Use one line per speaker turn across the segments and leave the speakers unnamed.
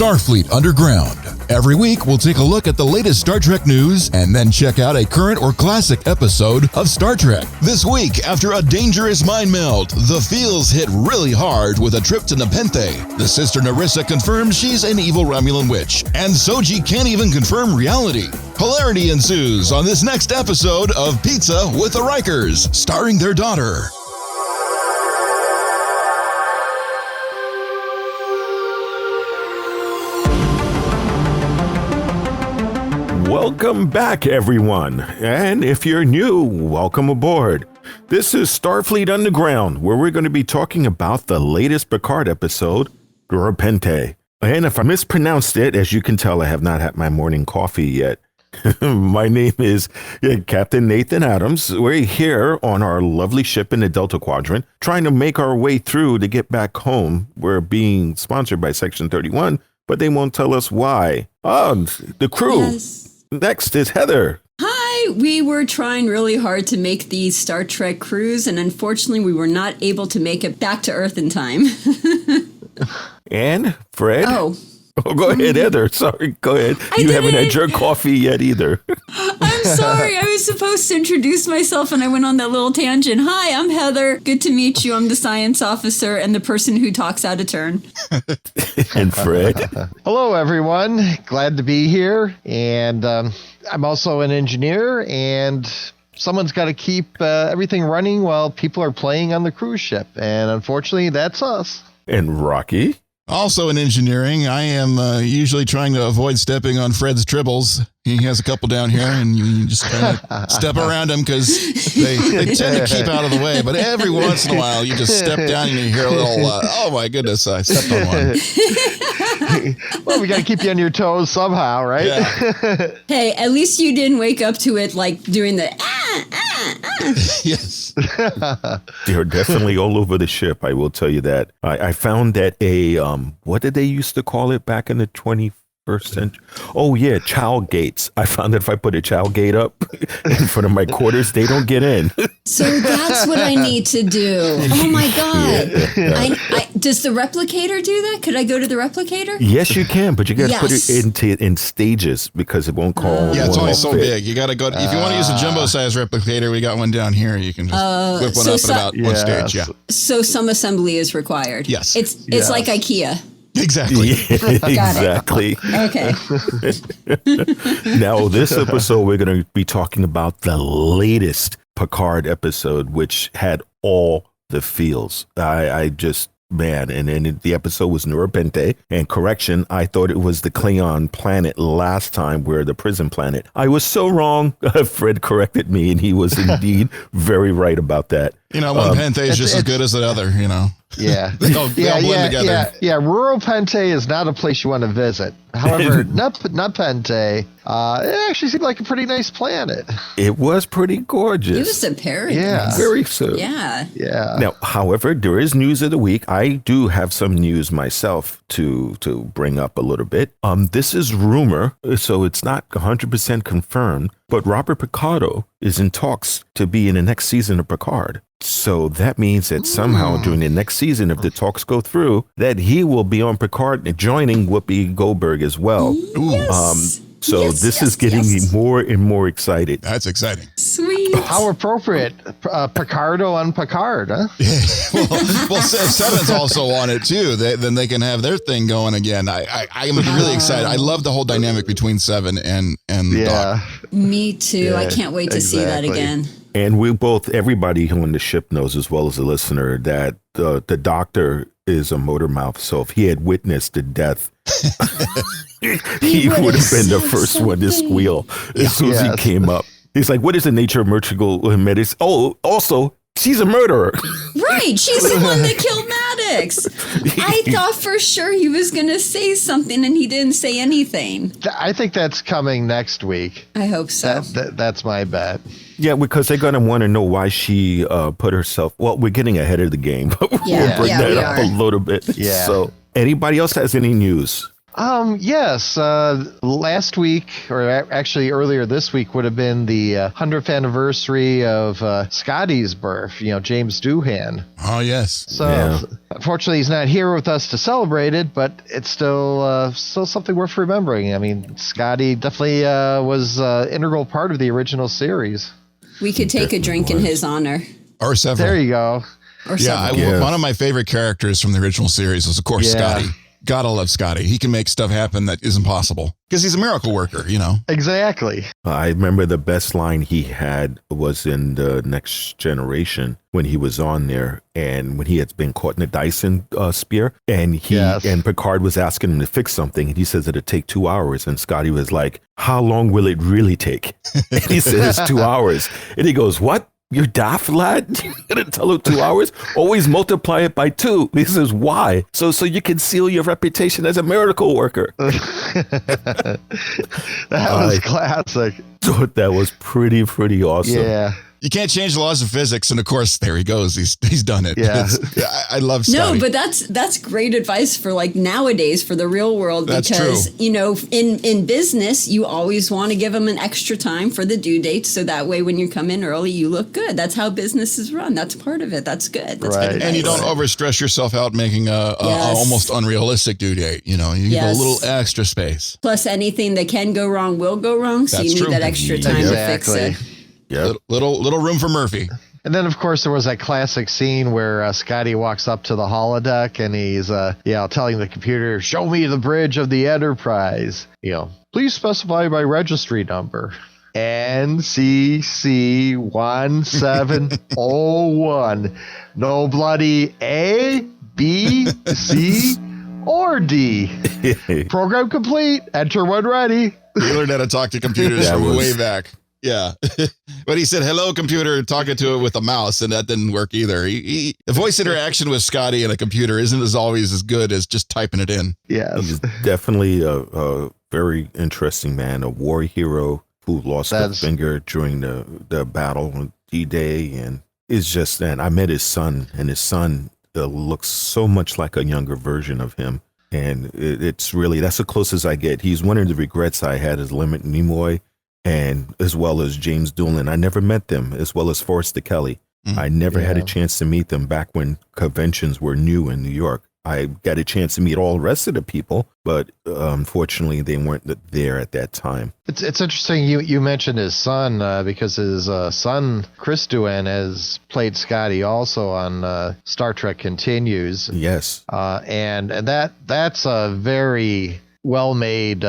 Starfleet Underground. Every week, we'll take a look at the latest Star Trek news and then check out a current or classic episode of Star Trek. This week, after a dangerous mind meld, the feels hit really hard with a trip to Nepenthe. The Sister Narissa confirms she's an evil Romulan witch, and Soji can't even confirm reality. Hilarity ensues on this next episode of Pizza with the Rikers, starring their daughter.
Welcome back, everyone. And if you're new, welcome aboard. This is Starfleet Underground, where we're going to be talking about the latest Picard episode, Rura Penthe. And if I mispronounced it, as you can tell, I have not had my morning coffee yet. My name is Captain Nathan Adams. We're here on our lovely ship in the Delta Quadrant, trying to make our way through to get back home. We're being sponsored by Section 31, but they won't tell us why. Oh, the crew.
Yes.
Next is Heather.
Hi, we were trying really hard to make the Star Trek cruise, and unfortunately we were not able to make it back to Earth in time.
And Fred.
Oh,
go ahead, Heather. Sorry, go ahead. You haven't had your coffee yet either.
I'm sorry. I was supposed to introduce myself and I went on that little tangent. Hi, I'm Heather. Good to meet you. I'm the science officer and the person who talks out of turn.
And Fred.
Hello, everyone. Glad to be here. And I'm also an engineer, and someone's got to keep everything running while people are playing on the cruise ship. And unfortunately, that's us.
And Rocky.
Also in engineering, I am usually trying to avoid stepping on Fred's tribbles. He has a couple down here, and you just kind of step around them because they tend to keep out of the way. But every once in a while, you just step down and you hear a little, oh my goodness, I stepped on one.
Well, we got to keep you on your toes somehow, right?
Yeah.
Hey, at least you didn't wake up to it like doing the
Yes.
They're definitely all over the ship, I will tell you that. I found that what did they used to call it back in the 21st century? Oh, yeah, child gates. I found that if I put a child gate up in front of my quarters, they don't get in.
So that's what I need to do. Oh my God.
Yeah.
Does the replicator do that? Could I go to the replicator?
Yes, you can, but you got to put it in stages because it won't call.
Yeah, it's only so big. You got to go. If you want to use a jumbo size replicator, we got one down here. You can just whip one up about one stage. Yeah.
So some assembly is required.
Yes.
It's like IKEA.
Exactly.
Exactly.
Okay.
Now, this episode, we're going to be talking about the latest Picard episode, which had all the feels. I just, man, and then the episode was Rura Penthe. And correction, I thought it was the Klingon planet last time, where the prison planet. I was so wrong. Fred corrected me, and he was indeed very right about that.
You know, one Penthe is just as good as the other, you know.
Yeah.
They all blend together.
Yeah. Rura Penthe is not a place you want to visit. However, Nepenthe, it actually seemed like a pretty nice planet.
It was pretty gorgeous.
It was a paradise.
Yeah.
Very so.
Yeah.
Yeah.
Now, however, there is news of the week. I do have some news myself to bring up a little bit. This is rumor, so it's not 100% confirmed, but Robert Picardo is in talks to be in the next season of Picard. So that means that somehow during the next season, if the talks go through, that he will be on Picard, joining Whoopi Goldberg as well.
Yes.
This is getting me more and more excited.
That's exciting.
Sweet.
How appropriate. Picardo on Picard, huh?
Well, Seven's also on it too. Then they can have their thing going again. I'm really excited. I love the whole dynamic between Seven and Doc.
Me too.
Yeah,
I can't wait to see that again.
And everybody on the ship knows, as well as the listener, that the doctor is a motor mouth. So if he had witnessed the death, he would have been the first one to squeal as soon as he came up. He's like, what is the nature of mercurial medicine? Oh, also, she's a murderer.
Right. She's the one that killed Maddox. I thought for sure he was going to say something and he didn't say anything.
I think that's coming next week.
I hope so.
That's my bet.
Yeah, because they're going to want to know why she put herself. Well, we're getting ahead of the game, but we'll bring that up a little bit.
Yeah.
So, anybody else has any news?
Yes. Last week, or actually earlier this week, would have been the 100th anniversary of Scotty's birth, James Doohan.
Oh, yes.
So, unfortunately, he's not here with us to celebrate it, but it's still something worth remembering. I mean, Scotty definitely was an integral part of the original series.
We could take a drink in his honor.
Or several.
There you go.
Or
one of my favorite characters from the original series was, of course, Scotty. Gotta love Scotty. He can make stuff happen that isn't possible because he's a miracle worker,
Exactly.
I remember the best line he had was in the Next Generation when he was on there and when he had been caught in a Dyson spear and and Picard was asking him to fix something and he says it'd take 2 hours and Scotty was like, how long will it really take? And he says 2 hours and he goes, what? You're daft, lad? You're going to tell him 2 hours? Always multiply it by 2. He says, why? So you can seal your reputation as a miracle worker.
That was classic.
Thought that was pretty awesome.
Yeah.
You can't change the laws of physics, and of course, there he goes. He's done it.
Yeah.
I love Scotty.
No, but that's great advice for like nowadays for the real world
That's
because
true.
In business you always want to give them an extra time for the due date so that way when you come in early you look good. That's how business is run. That's part of it. That's good. That's
Right.
good
And you
advice.
don't overstress yourself out making a almost unrealistic due date. You give a little extra space.
Plus anything that can go wrong will go wrong. So
That's
you need
true.
that extra time to fix
Exactly.
it.
Yep.
Little room for Murphy.
And then, of course, there was that classic scene where Scotty walks up to the holodeck and he's, telling the computer, show me the bridge of the Enterprise. Please specify my registry number. NCC 1701. No bloody A, B, C, or D. Program complete. Enter when ready.
We learned how to talk to computers from way back. Yeah. But he said, hello, computer, talking to it with a mouse, and that didn't work either. The voice interaction with Scotty and a computer isn't always as good as just typing it in.
Yes.
He's definitely a very interesting man, a war hero who lost a finger during the battle on D-Day. And it's just that I met his son, and his son looks so much like a younger version of him. And it's really, that's the closest I get. He's one of the regrets I had as Leonard Nimoy. And as well as James Doohan. I never met them, as well as Forrest Kelly. I never had a chance to meet them back when conventions were new in New York. I got a chance to meet all the rest of the people, but unfortunately they weren't there at that time.
It's interesting you mentioned his son because his son, Chris Doohan, has played Scotty also on Star Trek Continues.
Yes.
And that's a very well-made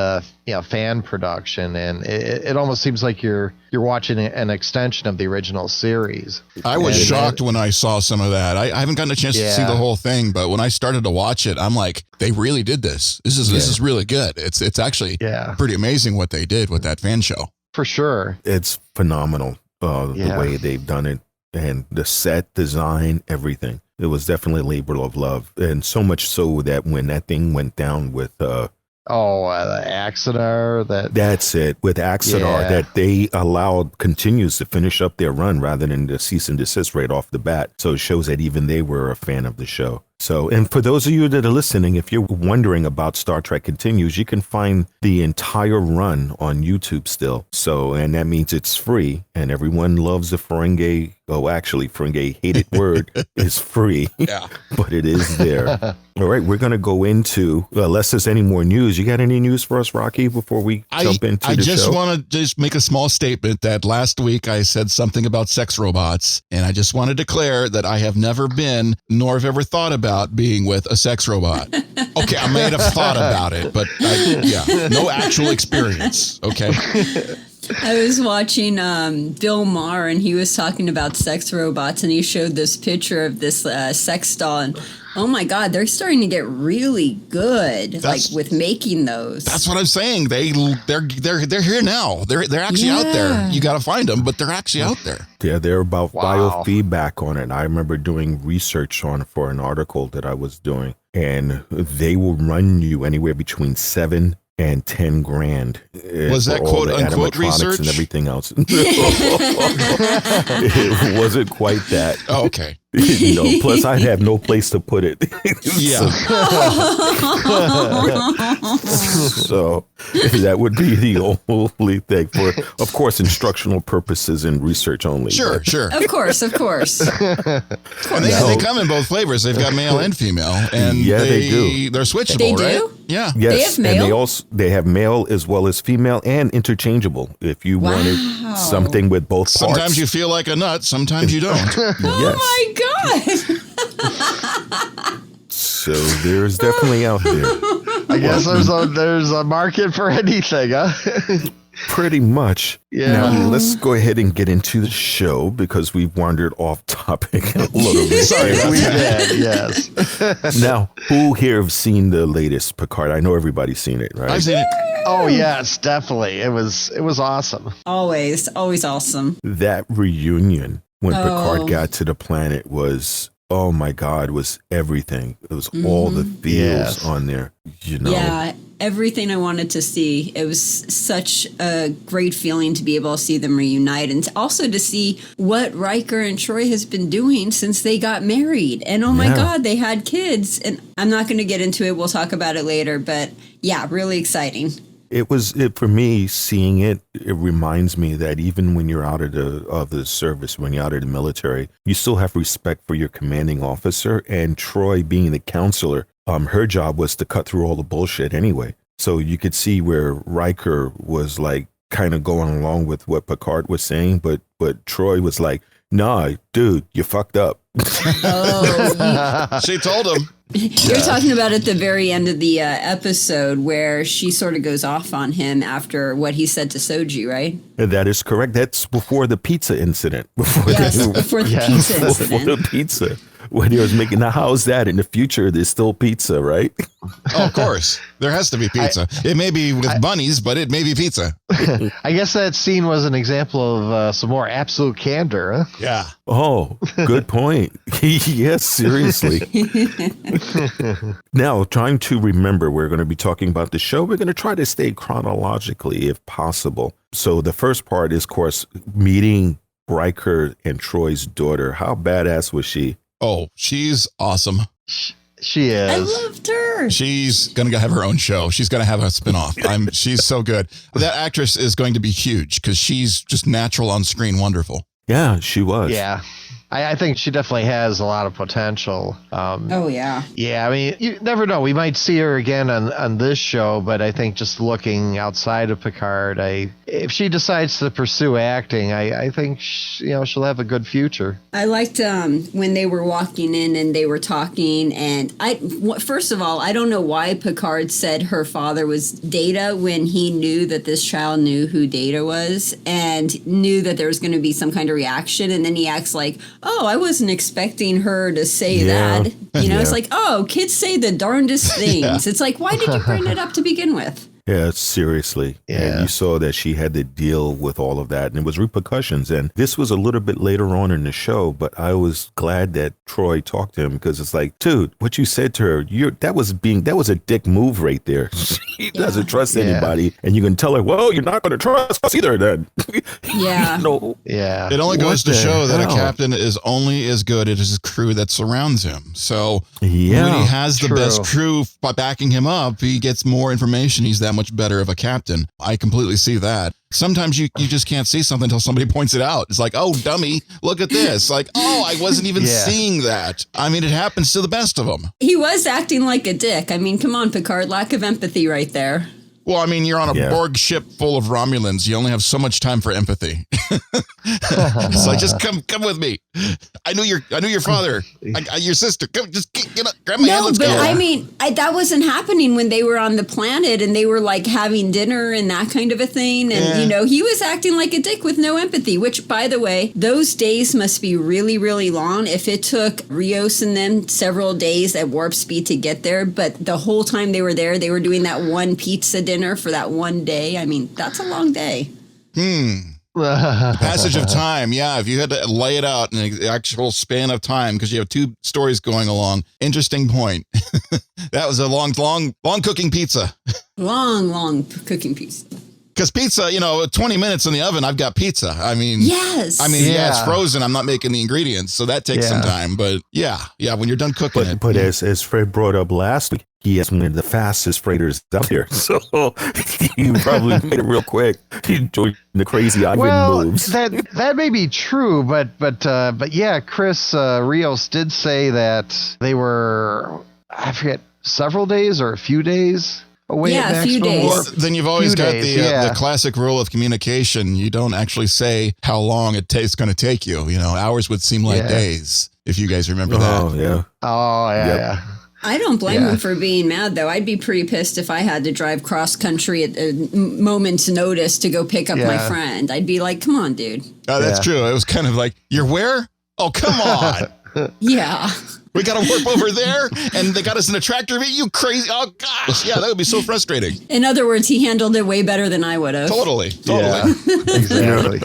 fan production, and it almost seems like you're watching an extension of the original series.
I was shocked when I saw some of that. I haven't gotten a chance to see the whole thing, but when I started to watch it, I'm like, they really did this. This is really good. It's actually pretty amazing what they did with that fan show.
For sure.
It's phenomenal the way they've done it, and the set design, everything. It was definitely a labor of love, and so much so that when that thing went down with the
Axanar.
That's it. With Axanar, that they allowed Continues to finish up their run rather than to cease and desist right off the bat. So it shows that even they were a fan of the show. So, and for those of you that are listening, if you're wondering about Star Trek Continues, you can find the entire run on YouTube still. So, and that means it's free, and everyone loves the Ferengi. Oh, actually, Ferengi hated word is free, but it is there. All right, we're going to go into, unless there's any more news. You got any news for us, Rocky, before we jump into the show?
I just want to make a small statement that last week I said something about sex robots, and I just want to declare that I have never been, nor have ever thought about being with a sex robot. Okay, I may have thought about it, but no actual experience, okay?
I was watching Bill Maher, and he was talking about sex robots, and he showed this picture of this sex doll, and oh my God, they're starting to get really good, with making those.
That's what I'm saying. They're here now. They're actually out there. You got to find them, but they're actually out there.
Yeah, they're about biofeedback on it. I remember doing research on it for an article that I was doing, and they will run you anywhere between 7 and 10 grand.
Was that quote unquote research
and everything else? It wasn't quite that.
Oh, okay.
Plus I'd have no place to put it.
Yeah.
So that would be the only thing for, of course, instructional purposes and research only.
Sure.
Of course.
And they come in both flavors. They've got male and female, and
they do.
They're switchable,
They do?
right? Yeah.
Yes,
They have male?
and they have male as well as female and interchangeable. If you wanted something with both parts.
Sometimes you feel like a nut, sometimes you don't.
Yes.
Oh my God.
So there's definitely out there.
I guess there's a market for anything, huh?
Pretty much.
Yeah.
Now, let's go ahead and get into the show because we've wandered off topic a little bit.
Sorry about
We
that.
did, yes.
Now, who here have seen the latest Picard? I know everybody's seen it, right?
I've seen it.
Oh yes, definitely. It was awesome.
Always awesome.
That reunion when
Oh.
Picard got to the planet was, oh my God, was everything. It was all the feels
Yes.
on there,
Yeah, everything I wanted to see. It was such a great feeling to be able to see them reunite, and also to see what Riker and Troi has been doing since they got married. And oh my
Yeah.
God, they had kids. And I'm not going to get into it. We'll talk about it later. But yeah, really exciting.
For me, seeing it reminds me that even when you're out of the service, when you're out of the military, you still have respect for your commanding officer. And Troi, being the counselor, her job was to cut through all the bullshit anyway. So you could see where Riker was like kind of going along with what Picard was saying, but Troi was like, "Nah, dude, you fucked up."
Oh,
She told him.
you're talking about at the very end of the episode where she sort of goes off on him after what he said to Soji, right?
And that is correct. That's before the pizza incident. Before
Before the pizza
before
incident.
the pizza. When he was making, now how's that? In the future, there's still pizza, right?
Oh, of course. There has to be pizza. It may be with bunnies, but it may be pizza.
I guess that scene was an example of some more absolute candor, huh?
Yeah.
Oh, good point. Yes, seriously. Now, trying to remember, we're going to be talking about the show. We're going to try to stay chronologically if possible. So the first part is, of course, meeting Riker and Troy's daughter. How badass was she?
Oh, she's awesome.
She is.
I loved her.
She's going to have her own show. She's going to have a spinoff. She's so good. That actress is going to be huge because she's just natural on screen. Wonderful.
Yeah, she was.
Yeah. I think she definitely has a lot of potential.
Oh, yeah.
Yeah, I mean, you never know. We might see her again on this show, but I think just looking outside of Picard, if she decides to pursue acting, I think she'll have a good future.
I liked when they were walking in and they were talking, and first of all, I don't know why Picard said her father was Data when he knew that this child knew who Data was and knew that there was going to be some kind of reaction, and then he acts like, oh, I wasn't expecting her to say that. It's like, oh, kids say the darndest things. It's like, why did you bring it up to begin with?
Yeah, seriously.
Yeah.
And you saw that she had to deal with all of that, and it was repercussions. And this was a little bit later on in the show, but I was glad that Troi talked to him because it's like, dude, what you said to her, that was a dick move right there. She doesn't trust anybody, and you can tell her, well, you're not going to trust us either then.
Yeah.
Yeah.
It only goes
What
to
the
show that a
hell?
captain is only as good as his crew that surrounds him. So
Yeah,
when he has the
true.
best crew by backing him up, he gets more information. He's that much better of a captain. I completely see that. Sometimes you just can't see something until somebody points it out. It's like, oh, dummy, look at this. Like, oh, I wasn't even seeing that. I mean, it happens to the best of them.
He was acting like a dick. I mean, come on, Picard, lack of empathy right there.
Well, I mean, you're on a Borg ship full of Romulans. You only have so much time for empathy. It's like, just come with me. I knew your father, your sister. Come, just get up, grab my hand.
No,
Let's
but
go.
I mean, that wasn't happening when they were on the planet and they were like having dinner and that kind of a thing. And, he was acting like a dick with no empathy, which, by the way, those days must be really, really long. If it took Rios and them several days at warp speed to get there, but the whole time they were there, they were doing that one pizza dinner for that one day. I mean, that's a long day.
Passage of time. Yeah, if you had to lay it out in the actual span of time, because you have two stories going along. Interesting point. That was a long cooking pizza.
Long cooking piece.
Because pizza, 20 minutes in the oven, I've got pizza.
Yes.
Yeah, it's frozen. I'm not making the ingredients, so that takes some time. But yeah, when you're done cooking it.
But as Fred brought up last week, he has one of the fastest freighters out here. So he probably made it real quick. He enjoyed the crazy Ivan moves.
That may be true, but yeah, Chris Rios did say that they were, I forget, several days or a few days away at
a few
maximum
days.
warp.
Then you've always got the classic rule of communication. You don't actually say how long it's going to take you. Hours would seem like days, if you guys remember that.
Oh, yeah.
Yeah.
I don't blame him for being mad, though. I'd be pretty pissed if I had to drive cross country at a moment's notice to go pick up my friend. I'd be like, come on, dude.
Oh, that's true. It was kind of like, you're where? Oh, come on.
Yeah.
We got to warp over there, and they got us in a tractor meet. You crazy. Oh, gosh. Yeah, that would be so frustrating.
In other words, he handled it way better than I would have.
Totally.
Yeah, exactly.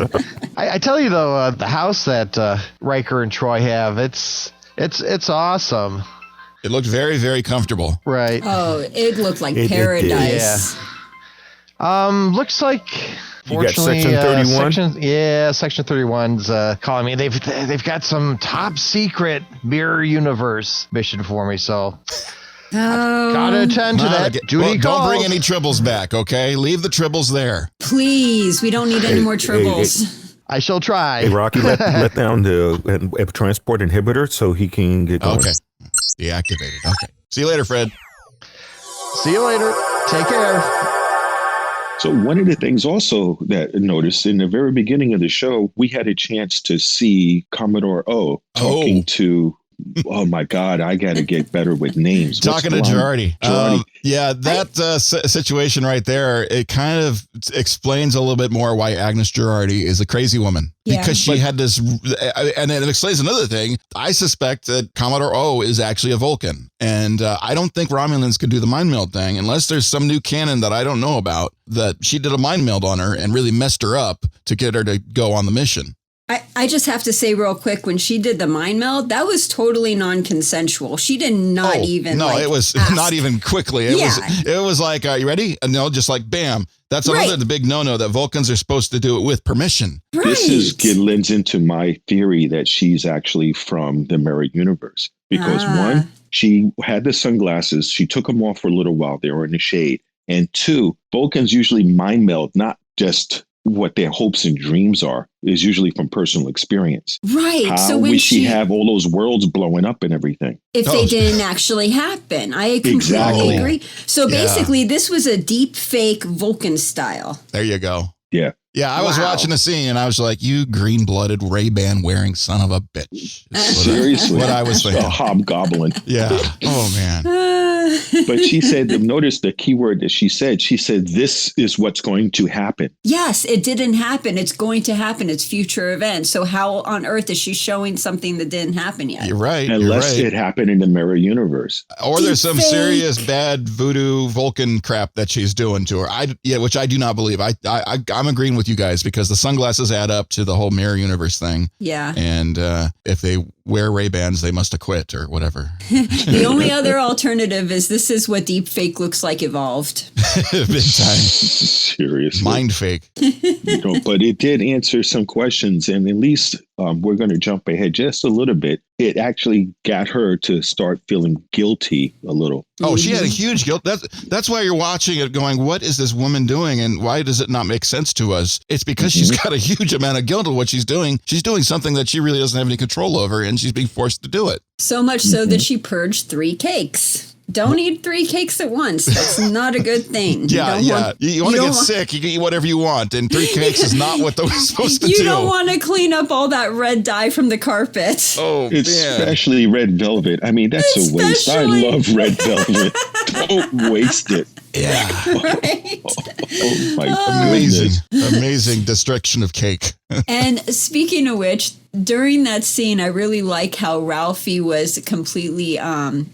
I tell you, though, the house that Riker and Troi have, it's awesome.
It looked very, very comfortable.
Right.
Oh, it looked like paradise.
Looks like...
You got Section 31?
Section 31's calling me. They've got some top secret mirror universe mission for me, so gotta attend to that. Duty
don't bring any tribbles back, okay? Leave the tribbles there.
Please, we don't need any more tribbles.
I shall try.
Hey, Rocky, let down the transport inhibitor so he can get going.
Okay. Deactivated. Okay. See you later, Fred.
See you later. Take care.
So one of the things also that I noticed in the very beginning of the show, we had a chance to see Commodore O talking to, oh my God, I got to get better with names.
Talking to Jurarti. That situation right there, it kind of explains a little bit more why Agnes Jurarti is a crazy woman.
Yeah.
Because she had this, and it explains another thing. I suspect that Commodore O is actually a Vulcan. And I don't think Romulans could do the Mind-Meld thing unless there's some new canon that I don't know about that she did a Mind-Meld on her and really messed her up to get her to go on the mission.
I just have to say real quick, when she did the Mind-Meld, that was totally non-consensual. She did not even
it was
ask.
not even quickly. It was like, are you ready? And no, just like, bam. That's another the big no-no that Vulcans are supposed to do it with permission.
Right.
This lends into my theory that she's actually from the mirror universe. Because one, she had the sunglasses. She took them off for a little while. They were in the shade. And two, Vulcans usually mind meld, not just what their hopes and dreams are, is usually from personal experience.
Right.
How
so when
would she have all those worlds blowing up and everything?
If they didn't actually happen. I completely agree. So basically, this was a deep fake Vulcan-Style.
There you go.
Yeah.
Yeah, I was watching the scene and I was like, you green-blooded Ray-Ban wearing son of a bitch.
Seriously.
What I was thinking.
A hobgoblin.
Yeah. Oh, man.
But she said, notice the key word that she said, this is what's going to happen.
Yes, it didn't happen. It's going to happen. It's future events. So how on earth is she showing something that didn't happen yet?
You're right.
Unless it happened in the mirror universe.
Or there's some serious bad voodoo Vulcan crap that she's doing to her. Which I do not believe. I'm agreeing with you guys because the sunglasses add up to the whole mirror universe thing.
Yeah.
And if they wear Ray-Bans, they must have quit or whatever.
The only other alternative is this is what deep fake looks like evolved.
Big time.
Seriously.
Mind fake.
But it did answer some questions, and at least we're going to jump ahead just a little bit. It actually got her to start feeling guilty a little.
Oh, she had a huge guilt. That's why you're watching it going, what is this woman doing? And why does it not make sense to us? It's because she's got a huge amount of guilt of what she's doing. She's doing something that she really doesn't have any control over, and she's being forced to do it.
So much so that she purged 3 cakes. Don't eat 3 cakes at once. That's not a good thing.
You want to get sick, you can eat whatever you want, and 3 cakes is not what they're supposed to do.
You don't want to clean up all that red dye from the carpet.
Oh,
especially red velvet. I mean, that's a waste. I love red velvet. Don't waste it.
Yeah.
Right.
Oh my goodness.
Amazing destruction of cake.
And speaking of which, during that scene, I really like how Ralphie was completely an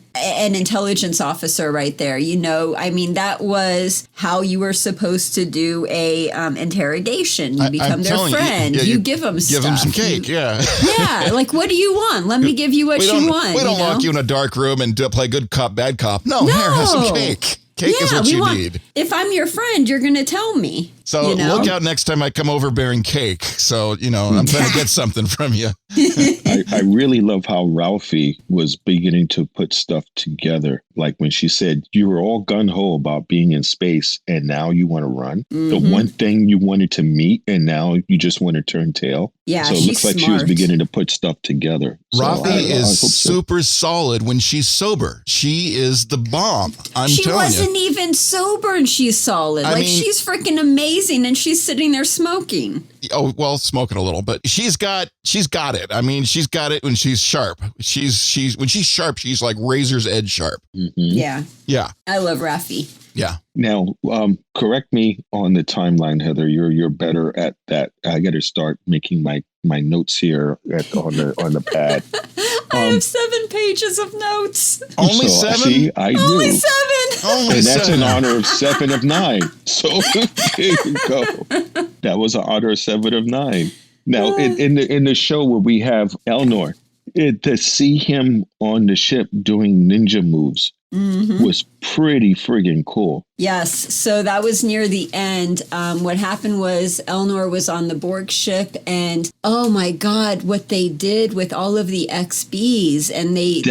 intelligence officer right there. That was how you were supposed to do a interrogation. You become their friend. You give them stuff.
Give them some cake, yeah.
Yeah, like, what do you want? Let me give you what you want.
We don't lock you in a dark room and play good cop, bad cop. No, here, have some cake. Cake is what you need.
If I'm your friend, you're going to tell me.
So look out next time I come over bearing cake. So, I'm trying to get something from you.
I really love how Ralphie was beginning to put stuff together. Like when she said, you were all gung-ho about being in space and now you want to run. Mm-hmm. The one thing you wanted to meet and now you just want to turn tail.
Yeah,
so it looks like she was beginning to put stuff together.
Raffi is super solid when she's sober. She is the bomb.
She wasn't even sober and she's solid. She's freaking amazing and she's sitting there smoking.
Oh, well, smoking a little, but she's got it. I mean, she's got it when she's sharp. When she's sharp, she's like razor's edge sharp.
Mm-hmm.
Yeah.
Yeah.
I love Raffi.
Yeah.
Now, correct me on the timeline, Heather. You're better at that. I got to start making my notes here on the pad.
I have 7 pages of notes.
Only 7?
See,
Only 7.
And that's in honor of 7 of 9. So there you go. That was an honor of 7 of 9. Now, in the show where we have Elnor, to see him on the ship doing ninja moves was pretty friggin' cool.
Yes. So that was near the end. What happened was Elnor was on the Borg ship and oh my God, what they did with all of the XBs and they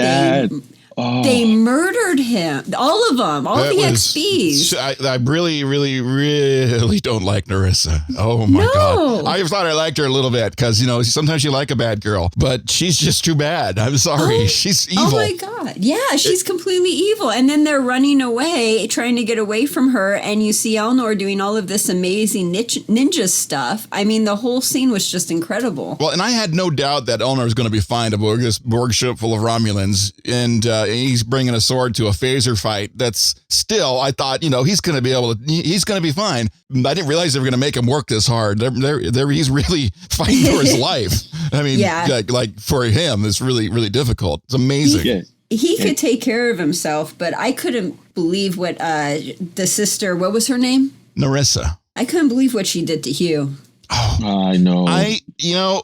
murdered him. All of them. All the XBs.
I really, really, really don't like Narissa. Oh, my God. I thought I liked her a little bit because, sometimes you like a bad girl, but she's just too bad. I'm sorry. She's evil.
Oh, my God. Yeah, she's completely evil. And then they're running away, trying to get away from her. And you see Elnor doing all of this amazing ninja stuff. I mean, the whole scene was just incredible.
Well, and I had no doubt that Elnor was going to be fine aboard this Borg ship full of Romulans. And he's bringing a sword to a phaser fight. That's still, I thought, he's going to be fine. I didn't realize they were going to make him work this hard. He's really fighting for his life. I mean, like for him, it's really, really difficult. It's amazing.
He could take care of himself, but I couldn't believe what the sister, what was her name?
Narissa.
I couldn't believe what she did to Hugh.
Oh, I know.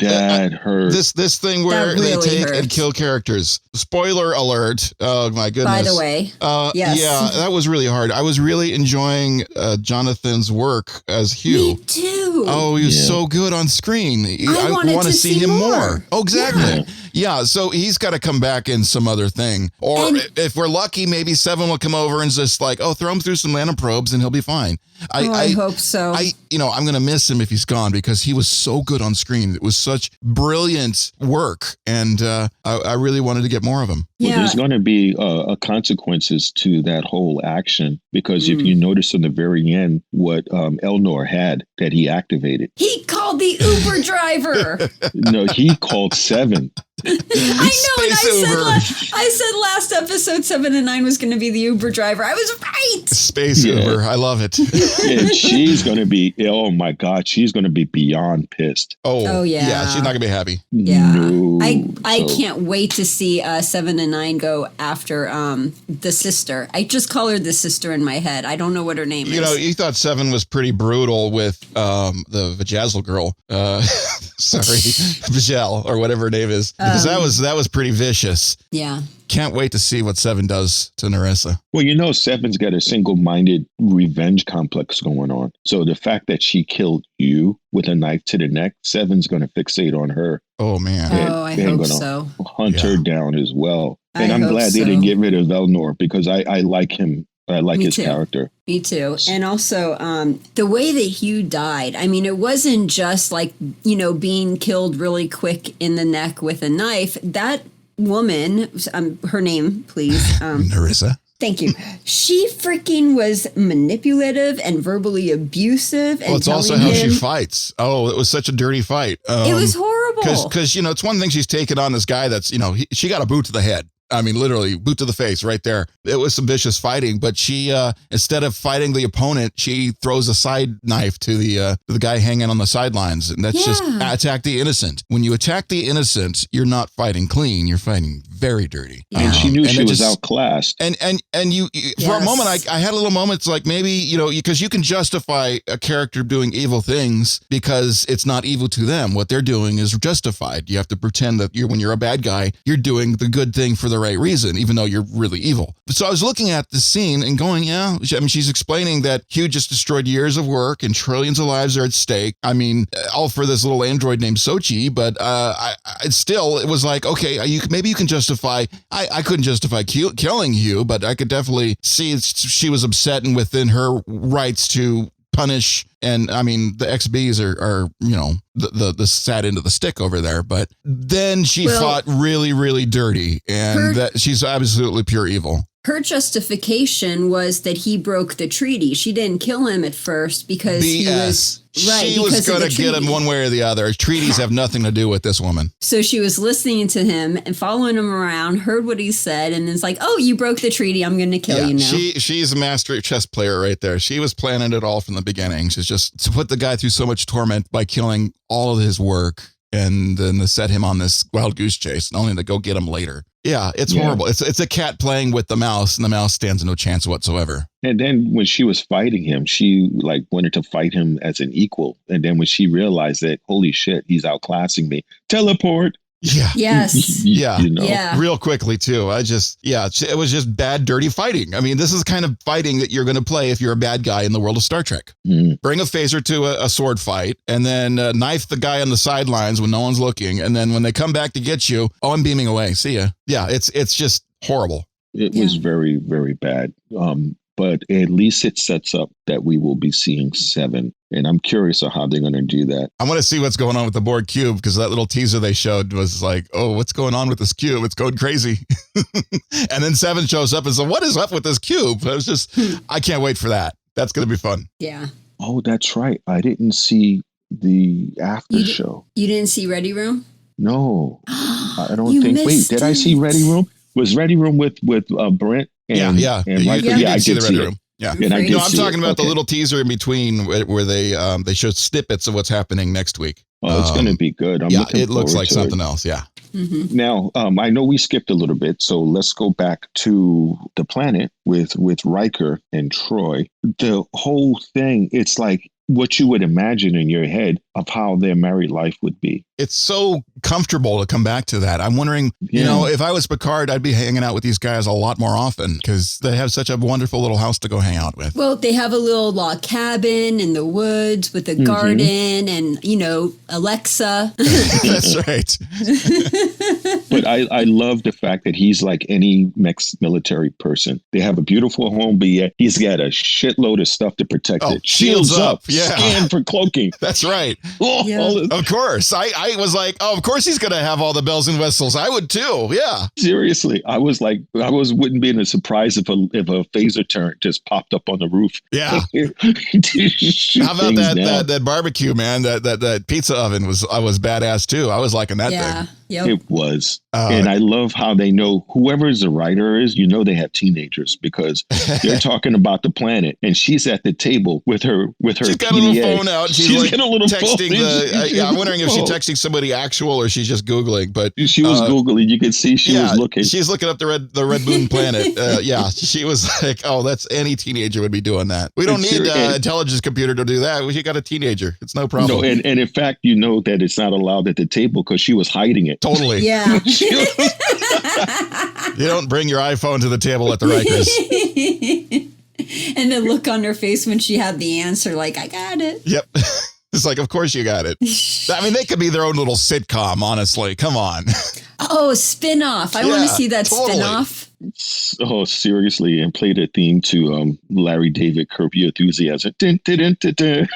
That hurt.
This thing where really they take and kill characters. Spoiler alert. Oh my goodness.
By the way. Yes.
Yeah, that was really hard. I was really enjoying Jonathan's work as Hugh.
Me too.
Oh, he was so good on screen. I want to see him more. Oh, exactly. Yeah, so he's got to come back in some other thing. Or if we're lucky, maybe Seven will come over and just throw him through some nanoprobes and he'll be fine.
I hope so.
I'm going to miss him if he's gone because he was so good on screen. It was such brilliant work. And I really wanted to get more of him.
Well, there's going to be consequences to that whole action because if you notice in the very end what Elnor had that he activated.
He called the Uber driver.
No, he called Seven.
I know, and I said last episode 7 and 9 was going to be the Uber driver. I was right.
Space Uber, I love it.
And she's going to be, oh my God, she's going to be beyond pissed.
Oh yeah. Yeah, she's not going to be happy.
Yeah. No, I can't wait to see 7 and 9 go after the sister. I just call her the sister in my head. I don't know what her name is.
You thought 7 was pretty brutal with the Vajazzle girl. Sorry, Vajel or whatever her name is. Because that was pretty vicious.
Yeah.
Can't wait to see what 7 does to Narissa.
Well, 7's got a single-minded revenge complex going on. So the fact that she killed you with a knife to the neck, 7's going to fixate on her.
Oh, man.
I hope so.
Hunt her down as well. And I'm glad they didn't get rid of Elnor because I like him. I like his character.
Me too. And also, the way that Hugh died, I mean, it wasn't just being killed really quick in the neck with a knife. That woman, her name, please.
Narissa.
Thank you. She freaking was manipulative and verbally abusive.
Well, it's also how she fights. Oh, it was such a dirty fight.
It was horrible.
Because, it's one thing she's taken on this guy that's, she got a boot to the head. I mean, literally, boot to the face right there. It was some vicious fighting, but she, instead of fighting the opponent, she throws a side knife to the guy hanging on the sidelines. And that's just attack the innocent. When you attack the innocent, you're not fighting clean. You're fighting very dirty.
And she knew she was outclassed.
And you for a moment, I had a little moment. It's like maybe, because you can justify a character doing evil things because it's not evil to them. What they're doing is justified. You have to pretend that when you're a bad guy, you're doing the good thing for the right reason, even though you're really evil. So I was looking at the scene and going, yeah, I mean, she's explaining that Hugh just destroyed years of work and trillions of lives are at stake. I mean, all for this little android named Soji, but it was like, okay, maybe you can justify, I couldn't justify killing Hugh, but I could definitely see she was upset and within her rights to punish. And I mean, the XBs are the sad end of the stick over there. But then she fought really, really dirty, and that she's absolutely pure evil.
Her justification was that he broke the treaty. She didn't kill him at first because he was right.
She was going to get him one way or the other. Treaties have nothing to do with this woman.
So she was listening to him and following him around, heard what he said, and it's like, "Oh, you broke the treaty. I'm going to kill you now."
She's a master chess player right there. She was planning it all from the beginning. She's just to put the guy through so much torment by killing all of his work and then to set him on this wild goose chase, and only to go get him later. Yeah, it's horrible. It's a cat playing with the mouse, and the mouse stands no chance whatsoever.
And then when she was fighting him, she wanted to fight him as an equal. And then when she realized that, holy shit, he's outclassing me, teleport.
Yeah.
Yes.
Real quickly too. It was just bad, dirty fighting. I mean, this is the kind of fighting that you're going to play if you're a bad guy in the world of Star Trek. Bring a phaser to a sword fight and then knife the guy on the sidelines when no one's looking. And then when they come back to get you, I'm beaming away. See ya. Yeah. It's just horrible.
It was very, very bad. But at least it sets up that we will be seeing 7. And I'm curious of how they're going to do that.
I want to see what's going on with the Borg cube, because that little teaser they showed was like, oh, what's going on with this cube? It's going crazy. And then 7 shows up and says, what is up with this cube? I was just, I can't wait for that. That's going to be fun.
Yeah.
Oh, that's right. I didn't see the after show.
You didn't see Ready Room?
No, I don't think. Wait, did I see Ready Room? Was Ready Room with Brent? And Riker?
I did see the Ready Room. Yeah.
And
I'm talking about the little teaser in between where they show snippets of what's happening next week.
Oh, it's going to be good.
It looks like something else. Yeah.
Mm-hmm.
Now, I know we skipped a little bit, so let's go back to the planet with Riker and Troi. The whole thing, it's like what you would imagine in your head of how their married life would be.
It's so comfortable to come back to that. I'm wondering, if I was Picard, I'd be hanging out with these guys a lot more often because they have such a wonderful little house to go hang out with.
Well, they have a little log cabin in the woods with a garden and, Alexa.
That's right.
But I love the fact that he's like any ex-military person. They have a beautiful home, but yet he's got a shitload of stuff to protect it.
Shields up. Yeah.
Scan for cloaking.
That's right. Of course. I was like, oh, of course he's going to have all the bells and whistles. I would too. Yeah.
Seriously. I wouldn't be in a surprise if a phaser turret just popped up on the roof.
Yeah. How about that barbecue, man? That pizza oven was badass too. I was liking that thing.
Yep.
It was. And I love how they know whoever the writer is, they have teenagers because they're talking about the planet and she's at the table with her
She's got
PDA.
a little phone out. She's
got a little
texting
phone.
I'm wondering if she's texting somebody actual or she's just Googling, but
she was Googling. You could see she was looking.
She's looking up the red moon planet. She was like, oh, that's any teenager would be doing that. We don't need an intelligence computer to do that. We got a teenager. It's no problem.
No, and in fact, that it's not allowed at the table because she was hiding it.
Totally.
Yeah.
You don't bring your iPhone to the table at the Rikers.
And the look on her face when she had the answer, like, I got it.
Yep. It's like, of course you got it. I mean, they could be their own little sitcom, honestly. Come on.
Oh, spin-off. I want to see that spin-off.
Oh, seriously. And play the theme to Larry David, Curb Your Enthusiasm. Dun, dun, dun, dun, dun.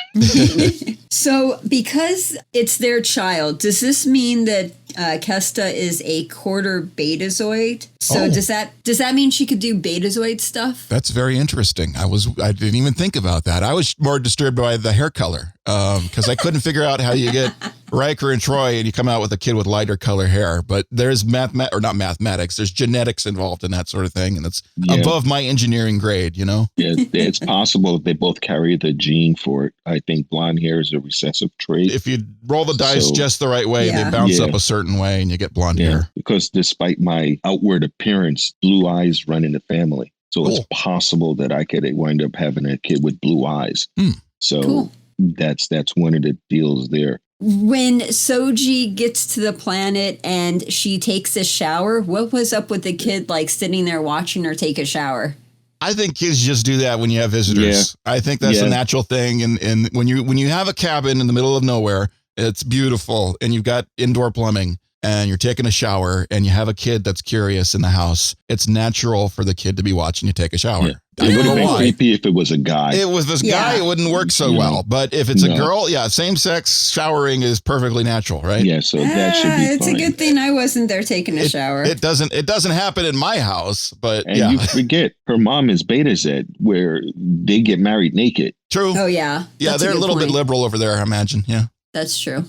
So because it's their child, does this mean that Kesta is a quarter betazoid? So does that mean she could do betazoid stuff?
That's very interesting. I didn't even think about that. I was more disturbed by the hair color because I couldn't figure out how you get Riker and Troi and you come out with a kid with lighter color hair. But there's not mathematics. There's genetics involved in that sort of thing, and it's above my engineering grade. Yeah,
it's possible that they both carry the gene for it. I think blonde hair is a recessive trait.
If you roll the dice just the right way, they bounce up a certain way, and you get blonde hair. Because
despite my outward appearance, blue eyes run in the family. So it's possible that I could wind up having a kid with blue eyes. So that's one of the deals there.
When Soji gets to the planet and she takes a shower, what was up with the kid like sitting there watching her take a shower?
I think kids just do that when you have visitors. Yeah. I think that's a natural thing. And when you have a cabin in the middle of nowhere, it's beautiful, and you've got indoor plumbing, and you're taking a shower, and you have a kid that's curious in the house, it's natural for the kid to be watching you take a shower.
Yeah. It would have been creepy if it was a guy.
It was this guy, it wouldn't work so well. But if it's a girl, same-sex showering is perfectly natural, right?
Yeah, so that should be
It's
fine.
a good thing I wasn't there taking a shower.
It doesn't happen in my house, but
and you forget, her mom is Beta Z, where they get married naked.
True.
Oh, yeah.
Yeah, they're a little bit liberal over there, I imagine. Yeah.
That's true.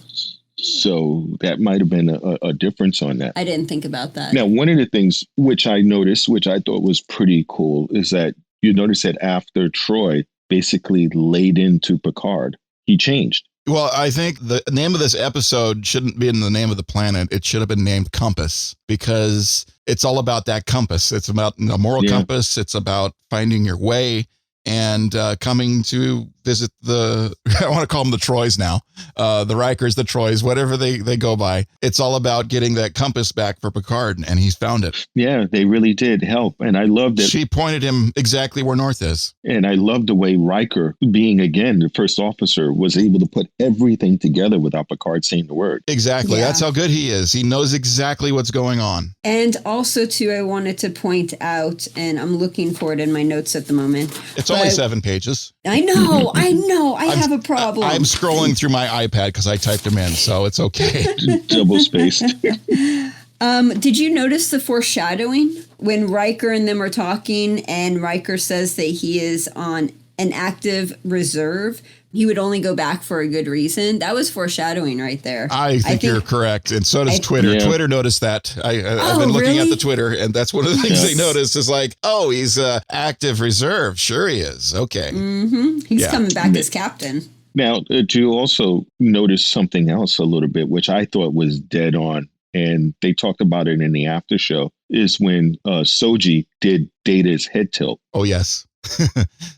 So that might have been a difference on that.
I didn't think about that.
Now, one of the things which I noticed, which I thought was pretty cool, is that you notice that after Troi basically laid into Picard, he changed.
Well, I think the name of this episode shouldn't be in the name of the planet. It should have been named Compass, because it's all about that compass. It's about a moral compass. It's about finding your way and coming to visit I want to call them the Troys now, the Rikers, the Troys, whatever they go by. It's all about getting that compass back for Picard, and he's found it.
Yeah, they really did help. And I loved it.
She pointed him exactly where north is.
And I loved the way Riker, being, again, the first officer, was able to put everything together without Picard saying the word.
Exactly. Yeah. That's how good he is. He knows exactly what's going on.
And also, too, I wanted to point out, and I'm looking for it in my notes at the moment.
It's only 7 pages.
I know. I have a problem.
I'm scrolling through my iPad because I typed them in, so it's okay.
Double spaced.
Did you notice the foreshadowing when Riker and them are talking, and Riker says that he is on an active reserve? He would only go back for a good reason. That was foreshadowing right there.
I think you're correct. And so does Twitter. Yeah. Twitter noticed that. I've been looking at the Twitter, and that's one of the things they noticed is like, oh, he's active reserve. Sure he is. Okay.
Mm-hmm. He's coming back as captain.
Now, do you also notice something else a little bit, which I thought was dead on, and they talked about it in the after show, is when Soji did Data's head tilt.
Oh, yes.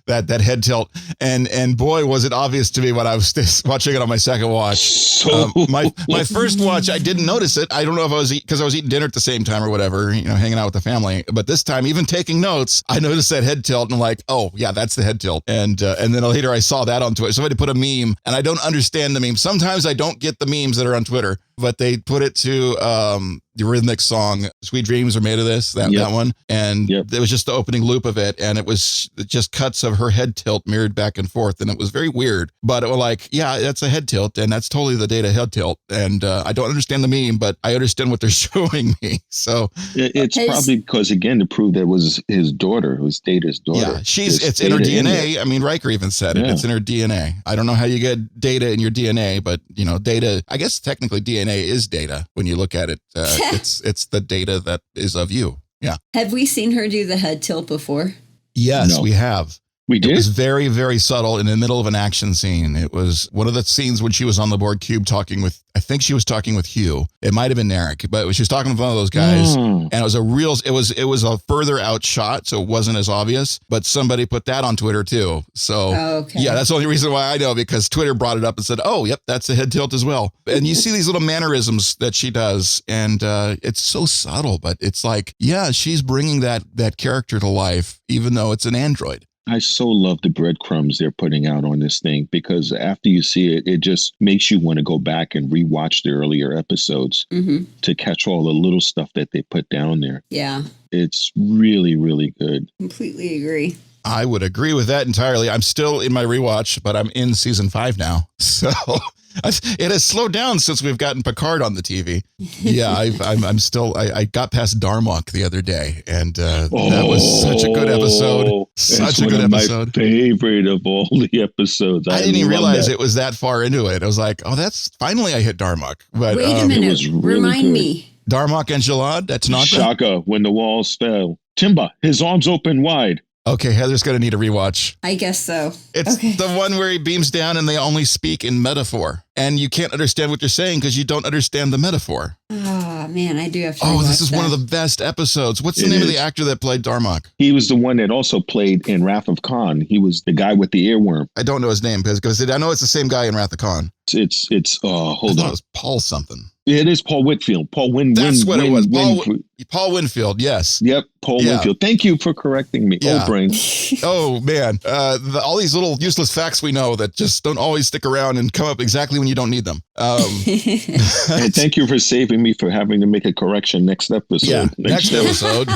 that head tilt, and boy, was it obvious to me when I was watching it on my second watch. My first watch, I didn't notice it. I don't know if I was because I was eating dinner at the same time or whatever, hanging out with the family. But this time, even taking notes, I noticed that head tilt, and I'm like, oh yeah, that's the head tilt. And then later I saw that on Twitter. Somebody put a meme, and I don't understand the meme. Sometimes I don't get the memes that are on Twitter, but they put it to the rhythmic song "Sweet Dreams Are Made of This," that one, and it was just the opening loop of it, and it was just cuts of her head tilt mirrored back and forth, and it was very weird. But it was like, yeah, that's a head tilt, and that's totally the Data head tilt. And I don't understand the meme, but I understand what they're showing me. So
it's probably because, again, to prove that it was his daughter, it was Data's daughter.
Yeah, it's in her DNA. I mean, Riker even said it. It's in her DNA. I don't know how you get Data in your DNA, but Data. I guess technically DNA is Data when you look at it. It's the Data that is of you. Yeah.
Have we seen her do the head tilt before?
Yes, we have.
We did?
It was very, very subtle in the middle of an action scene. It was one of the scenes when she was on the board cube talking with, I think she was talking with Hugh. It might have been Eric, but she was talking with one of those guys. And it was a further out shot, so it wasn't as obvious, but somebody put that on Twitter too. So yeah, that's the only reason why I know, because Twitter brought it up and said, oh, yep, that's the head tilt as well. And you see these little mannerisms that she does, and it's so subtle, but it's like, yeah, she's bringing that character to life, even though it's an android.
I so love the breadcrumbs they're putting out on this thing, because after you see it, it just makes you want to go back and rewatch the earlier episodes to catch all the little stuff that they put down there.
Yeah.
It's really, really good.
Completely agree.
I would agree with that entirely. I'm still in my rewatch, but I'm in season 5 now. So it has slowed down since we've gotten Picard on the TV. Yeah, I got past Darmok the other day, and that was such a good episode. Such a good episode.
My favorite of all the episodes.
I didn't even realize it was that far into it. I was like, oh, that's finally I hit Darmok. But
wait a minute.
It was really
Remind
good.
me.
Darmok and Jalad, that's not
Shaka when the walls fell. Timba, his arms open wide.
Okay, Heather's going to need a rewatch.
I guess so.
It's the one where he beams down and they only speak in metaphor. And you can't understand what they're saying because you don't understand the metaphor.
Oh, man, I do have to
this is one of the best episodes. What's the name of the actor that played Darmok?
He was the one that also played in Wrath of Khan. He was the guy with the earworm.
I don't know his name because I know it's the same guy in Wrath of Khan.
It's hold
I thought
on.
it was Paul something.
It is Paul Whitfield.
That's what it was. Paul Winfield. Yes.
Yep, Paul Winfield. Thank you for correcting me.
Yeah.
Old brain.
Oh man, all these little useless facts we know that just don't always stick around and come up exactly when you don't need them.
And thank you for saving me for having to make a correction next episode.
Yeah, next episode.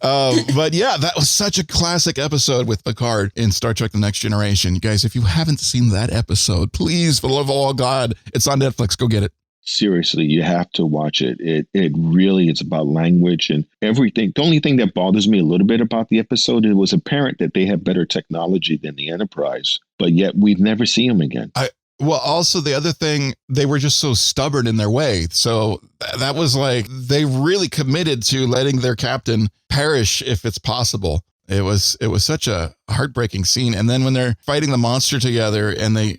But yeah, that was such a classic episode with Picard in Star Trek: The Next Generation. You guys, if you haven't seen that episode, please, for the love of all God, it's on Netflix. Go get it.
Seriously, you have to watch it. It really is about language and everything. The only thing that bothers me a little bit about the episode, it was apparent that they have better technology than the Enterprise, but yet we've never seen them again.
Well, also the other thing, they were just so stubborn in their way. So that was like, they really committed to letting their captain perish if it's possible. It was such a heartbreaking scene. And then when they're fighting the monster together and the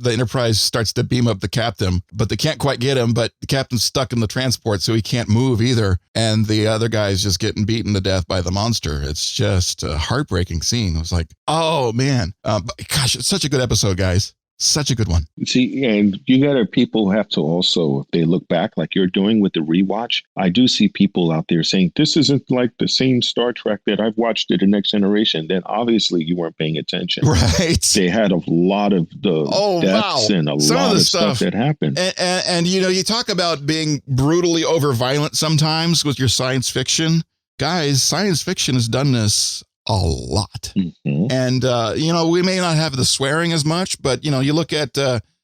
Enterprise starts to beam up the captain, but they can't quite get him, but the captain's stuck in the transport, so he can't move either. And the other guy's just getting beaten to death by the monster. It's just a heartbreaking scene. It was like, oh man, gosh, it's such a good episode, guys. Such a good one.
See, and you got people have to also, if they look back like you're doing with the rewatch, I do see people out there saying, this isn't like the same Star Trek that I've watched at The Next Generation. Then obviously you weren't paying attention.
Right.
They had a lot of the deaths and a lot of stuff that happened.
And you know, you talk about being brutally over violent sometimes with your science fiction. Guys, science fiction has done this a lot.
Mm-hmm.
And, you know, we may not have the swearing as much, but, you know, you look at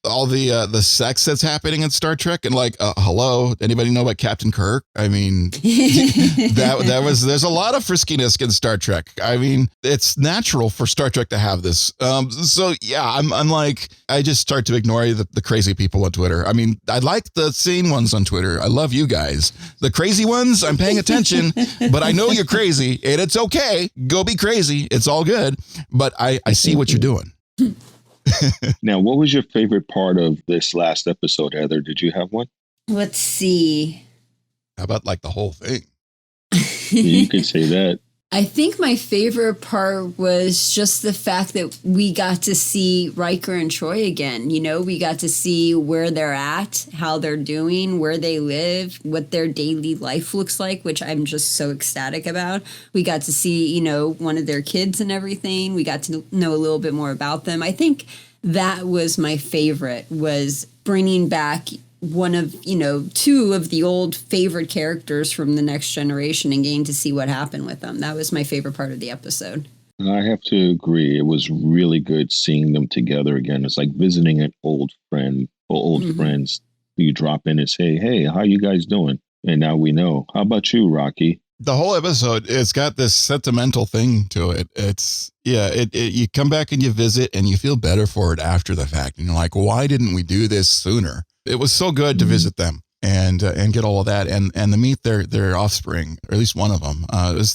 all the sex that's happening in Star Trek and like, hello, anybody know about Captain Kirk? I mean, there's a lot of friskiness in Star Trek. I mean, it's natural for Star Trek to have this. So yeah, I'm like, I just start to ignore the crazy people on Twitter. I mean, I like the sane ones on Twitter. I love you guys. The crazy ones, I'm paying attention, but I know you're crazy and it's okay. Go be crazy. It's all good. But I see what you're doing.
Now, what was your favorite part of this last episode, Heather? Did you have one?
Let's see.
How about like the whole thing?
You could say that.
I think my favorite part was just the fact that we got to see Riker and Troi again. You know, we got to see where they're at, how they're doing, where they live, what their daily life looks like, which I'm just so ecstatic about. We got to see, you know, one of their kids and everything. We got to know a little bit more about them. I think that was my favorite, was bringing back one of, you know, two of the old favorite characters from The Next Generation and getting to see what happened with them. That was my favorite part of the episode.
I have to agree. It was really good seeing them together again. It's like visiting an old friend or old friends. You drop in and say, hey, how you guys doing? And now we know. How about you, Rocky?
The whole episode, it's got this sentimental thing to it. It's, yeah, you come back and you visit and you feel better for it after the fact. And you're like, why didn't we do this sooner? It was so good to visit them and get all of that and to meet their offspring, or at least one of them.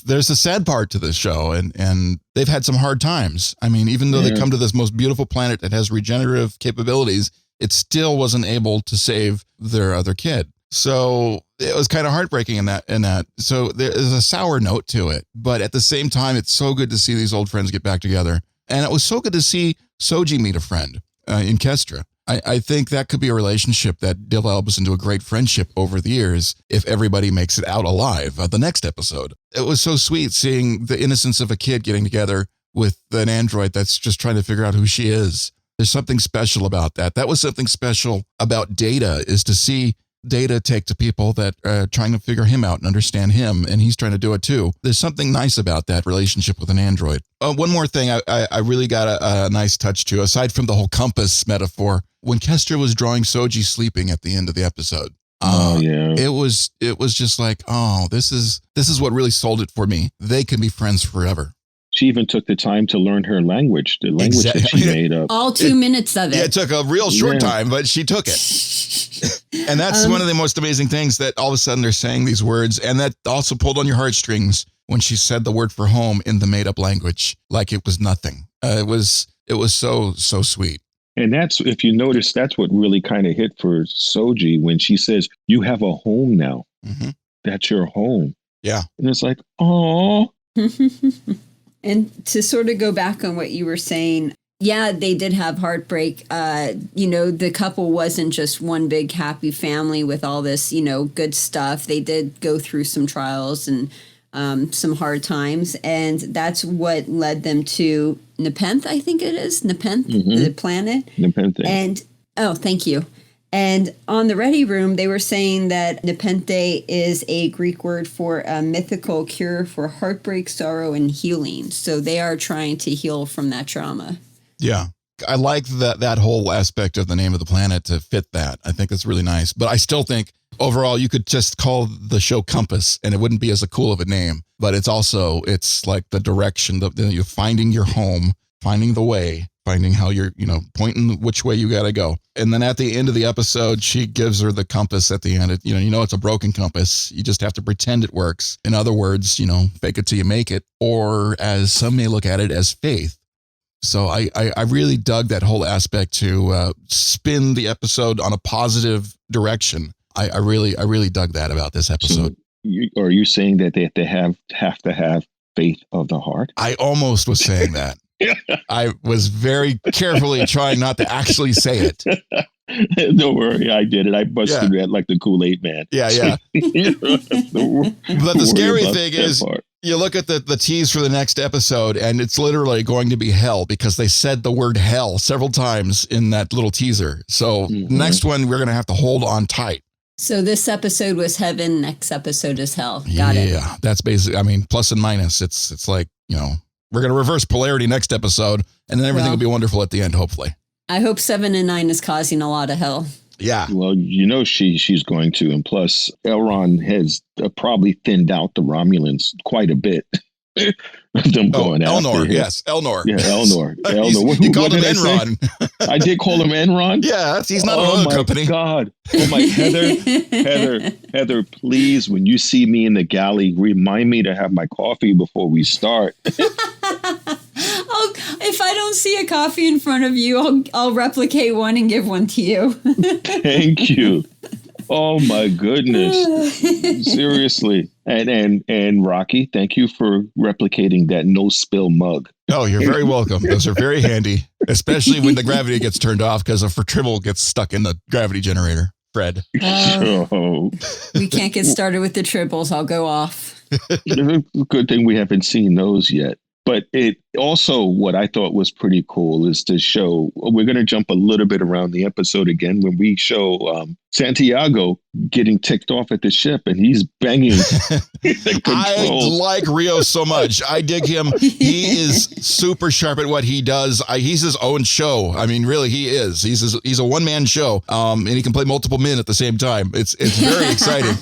There's a sad part to this show, and they've had some hard times. I mean, even though they come to this most beautiful planet that has regenerative capabilities, it still wasn't able to save their other kid. So it was kind of heartbreaking in that. So there is a sour note to it, but at the same time, it's so good to see these old friends get back together. And it was so good to see Soji meet a friend in Kestra. I think that could be a relationship that develops into a great friendship over the years if everybody makes it out alive. The next episode, it was so sweet seeing the innocence of a kid getting together with an android that's just trying to figure out who she is. There's something special about that. That was something special about Data, is to see Data take to people that are trying to figure him out and understand him, and he's trying to do it too. There's something nice about that relationship with an android. One more thing I really got a nice touch to, aside from the whole compass metaphor, when Kestra was drawing Soji sleeping at the end of the episode. It was just like, oh, this is what really sold it for me. They can be friends forever.
She even took the time to learn her language, the language that she made up.
All 2 minutes of it.
Yeah, it took a real short time, but she took it. And that's one of the most amazing things, that all of a sudden they're saying these words, and that also pulled on your heartstrings when she said the word for home in the made up language, like it was nothing. It was so sweet.
And that's, if you notice, that's what really kind of hit for Soji when she says, you have a home now. Mm-hmm. That's your home.
Yeah.
And it's like, oh.
And to sort of go back on what you were saying, Yeah, they did have heartbreak. The couple wasn't just one big happy family with all this, good stuff. They did go through some trials and some hard times. And that's what led them to Nepenthe, I think it is. Nepenthe, the planet.
Nepenthe.
And, thank you. And on the Ready Room, they were saying that Nepenthe is a Greek word for a mythical cure for heartbreak, sorrow, and healing. So they are trying to heal from that trauma.
Yeah. I like that whole aspect of the name of the planet to fit that. I think that's really nice. But I still think overall you could just call the show Compass and it wouldn't be as cool of a name. But it's like the direction, you're finding your home, finding the way, finding how you're, pointing which way you got to go. And then at the end of the episode, she gives her the compass at the end. It's a broken compass. You just have to pretend it works. In other words, fake it till you make it, or as some may look at it, as faith. So I really dug that whole aspect to spin the episode on a positive direction. I really dug that about this episode.
So are you saying that they have to have faith of the heart?
I almost was saying that. I was very carefully trying not to actually say it.
Don't worry, I did it. I busted that like the Kool-Aid man.
Yeah. But the scary thing is, you look at the tease for the next episode, and it's literally going to be hell because they said the word hell several times in that little teaser. So next one, we're going to have to hold on tight.
So this episode was heaven. Next episode is hell. Got it.
Yeah, that's basically, plus and minus. It's like, we're going to reverse polarity next episode, and then everything will be wonderful at the end, hopefully.
I hope 7 and 9 is causing a lot of hell.
Yeah.
Well, she's going to. And plus, Elrond has probably thinned out the Romulans quite a bit. Them going after
Elnor,
him.
Yes, Elnor.
Yeah, Elnor.
You called him Enron.
I did call him Enron?
Yeah, he's not an oil company.
God. Oh, my Heather, please, when you see me in the galley, remind me to have my coffee before we start.
If I don't see a coffee in front of you, I'll replicate one and give one to you.
Thank you. Oh my goodness. Seriously. And Rocky, thank you for replicating that no spill mug.
Oh, you're very welcome. Those are very handy, especially when the gravity gets turned off because a tribble gets stuck in the gravity generator. Fred.
We can't get started with the tribbles. I'll go off.
Good thing we haven't seen those yet. But it also, what I thought was pretty cool is to show, we're going to jump a little bit around the episode again when we show Santiago getting ticked off at the ship and he's banging the controls.
I like Rios so much. I dig him. He is super sharp at what he does. He's his own show. I mean, really, he is. He's a one-man show, and he can play multiple men at the same time. It's very exciting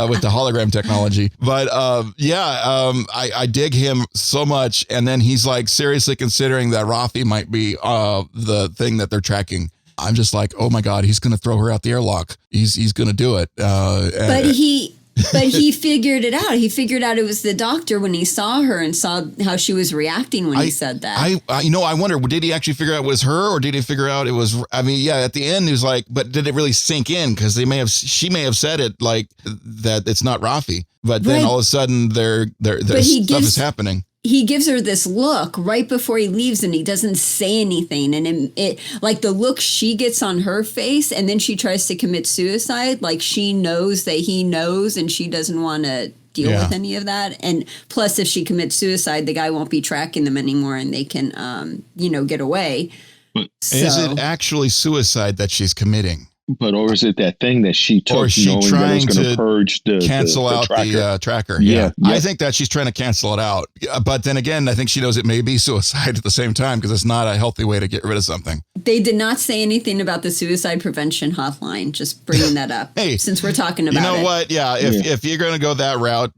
with the hologram technology. But I dig him so much. And then he's like seriously considering that Raffi might be the thing that they're tracking. I'm just like, oh my God, he's going to throw her out the airlock. He's going to do it.
But he figured it out. He figured out it was the doctor when he saw her and saw how she was reacting when he said that.
I wonder, did he actually figure out it was her or did he figure out it was, at the end he was like, but did it really sink in? Because she may have said it like that it's not Raffi, but then all of a sudden their stuff is happening.
He gives her this look right before he leaves and he doesn't say anything. And it like the look she gets on her face and then she tries to commit suicide. Like she knows that he knows and she doesn't want to deal with any of that. And plus, if she commits suicide, the guy won't be tracking them anymore and they can, get away.
Is it actually suicide that she's committing?
Or is it that thing that she took,
or is she
knowing
trying
that it's going to purge
cancel out
tracker?
The tracker?
Yeah.
I think that she's trying to cancel it out. But then again, I think she knows it may be suicide at the same time because it's not a healthy way to get rid of something.
They did not say anything about the suicide prevention hotline. Just bringing that up. Hey, since we're talking about it.
You know what? Yeah. If you're going to go that route,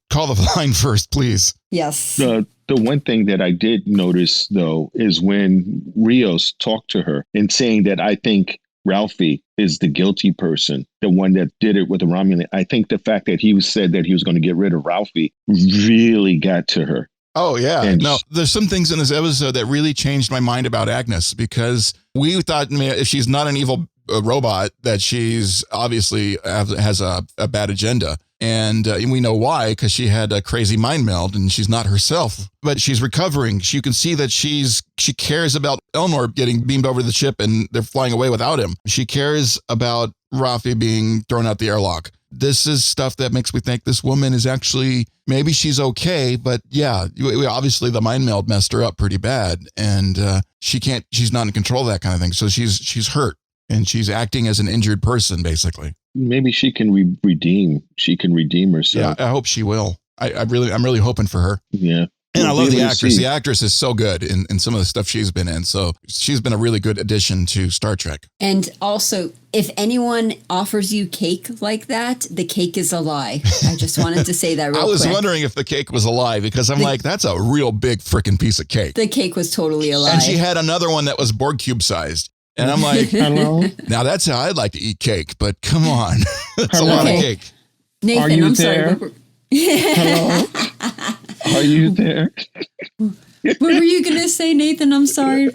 call the line first, please.
Yes.
The one thing that I did notice, though, is when Rios talked to her and saying that I think Ralphie is the guilty person, the one that did it with the Romulan. I think the fact that he said that he was going to get rid of Ralphie really got to her.
Oh, yeah. There's some things in this episode that really changed my mind about Agnes because we thought if she's not an evil robot, that she's obviously has a bad agenda. And we know why, because she had a crazy mind meld and she's not herself, but she's recovering. You can see that she cares about Elnor getting beamed over the ship and they're flying away without him. She cares about Raffi being thrown out the airlock. This is stuff that makes me think this woman is actually, maybe she's okay, but yeah, obviously the mind meld messed her up pretty bad, and she's not in control of that kind of thing. So she's hurt and she's acting as an injured person, basically.
Maybe she can redeem. She can redeem herself.
Yeah, I hope she will. I'm really hoping for her.
Yeah.
And I love the actress. The actress is so good in some of the stuff she's been in. So she's been a really good addition to Star Trek.
And also, if anyone offers you cake like that, the cake is a lie. I just wanted to say that real quick.
I was wondering if the cake was a lie, because I'm like, that's a real big freaking piece of cake.
The cake was totally a lie.
And she had another one that was Borg cube sized. And I'm like, hello? Now that's how I'd like to eat cake, but come on. That's a lot of cake.
Nathan,
are you
I'm
there?
sorry.
Hello? Are you there?
What were you going to say, Nathan? I'm sorry.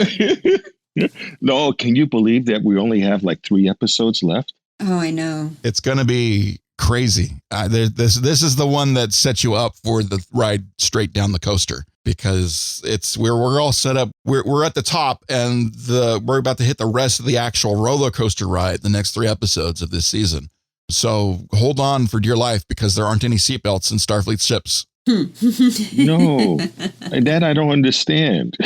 No, can you believe that we only have like 3 episodes left?
Oh, I know.
It's going to be crazy. This is the one that sets you up for the ride straight down the coaster, because we're all set up. We're at the top, and we're about to hit the rest of the actual roller coaster ride, the next 3 episodes of this season. So hold on for dear life, because there aren't any seatbelts in Starfleet ships.
No, that I don't understand.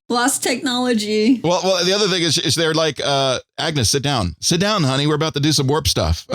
Lost technology.
Well, the other thing is they're like, Agnes, sit down, honey. We're about to do some warp stuff.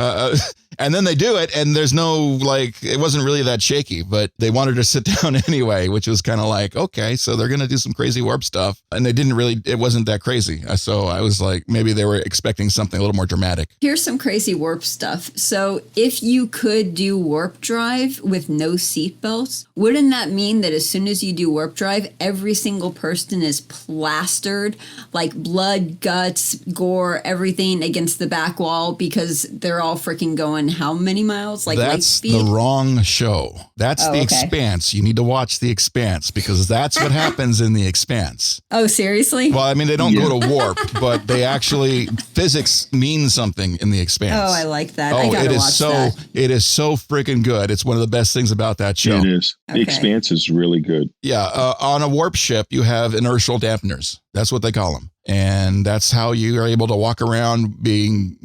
And then they do it, and there's no, it wasn't really that shaky, but they wanted her to sit down anyway, which was kind of like, okay, so they're going to do some crazy warp stuff. And it wasn't that crazy. So I was like, maybe they were expecting something a little more dramatic.
Here's some crazy warp stuff. So if you could do warp drive with no seatbelts, wouldn't that mean that as soon as you do warp drive, every single person is plastered, like blood, guts, gore, everything against the back wall, because they're all freaking going how many miles? Like light speed?
That's the wrong show. That's The Expanse. You need to watch The Expanse, because that's what happens in The Expanse.
Oh, seriously?
Well, I mean, they don't go to warp, but they actually, physics means something in The Expanse.
Oh, I like that. I gotta watch that.
It is so freaking good. It's one of the best things about that show.
It is.
Okay.
The Expanse is really good.
Yeah. On a warp ship, you have inertial dampeners. That's what they call them. And that's how you are able to walk around being,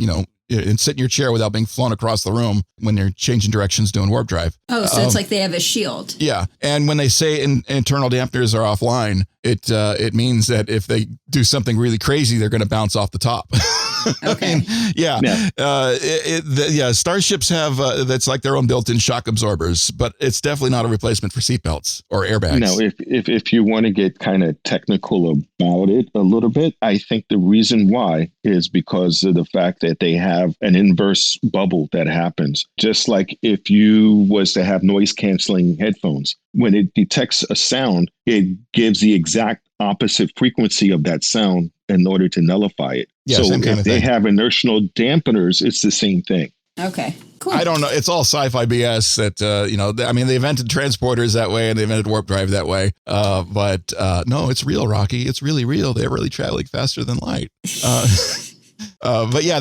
and sit in your chair without being flown across the room when you're changing directions doing warp drive.
Oh, so it's like they have a shield.
Yeah. And when they say internal dampeners are offline, it means that if they do something really crazy, they're going to bounce off the top.
Okay.
Starships have that's like their own built-in shock absorbers, but it's definitely not a replacement for seatbelts or airbags.
No, if you want to get kind of technical about it a little bit, I think the reason why is because of the fact that they have an inverse bubble that happens. Just like if you was to have noise canceling headphones, when it detects a sound, it gives the exact opposite frequency of that sound in order to nullify it.
Yeah,
so
same kind
if
of
they
thing.
have inertial dampeners, it's the same thing.
Okay, cool.
I don't know. It's all sci-fi BS that, I mean, they invented transporters that way and they invented warp drive that way. But no, it's real, Rocky. It's really real. They're really traveling faster than light. But yeah,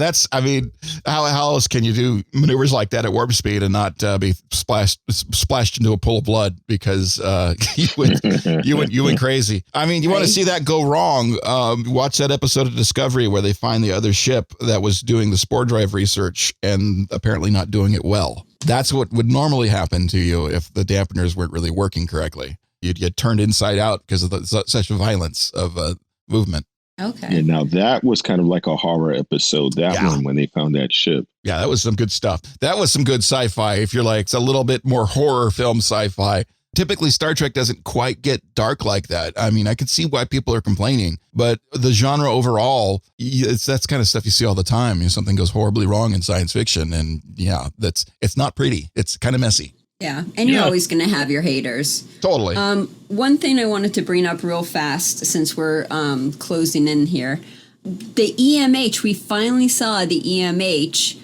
how else can you do maneuvers like that at warp speed and not be splashed into a pool of blood, because you went crazy. I mean, you want to see that go wrong? Watch that episode of Discovery where they find the other ship that was doing the spore drive research and apparently not doing it well. That's what would normally happen to you if the dampeners weren't really working correctly. You'd get turned inside out because of such violence of movement.
Okay.
And now that was kind of like a horror episode, one, when they found that ship.
Yeah, that was some good stuff. That was some good sci-fi. If you're like, it's a little bit more horror film sci-fi. Typically, Star Trek doesn't quite get dark like that. I mean, I could see why people are complaining, but the genre overall, that's kind of stuff you see all the time. Something goes horribly wrong in science fiction, and it's not pretty. It's kind of messy.
Yeah, and you're always going to have your haters.
Totally.
One thing I wanted to bring up real fast, since we're closing in here, the EMH, we finally saw the EMH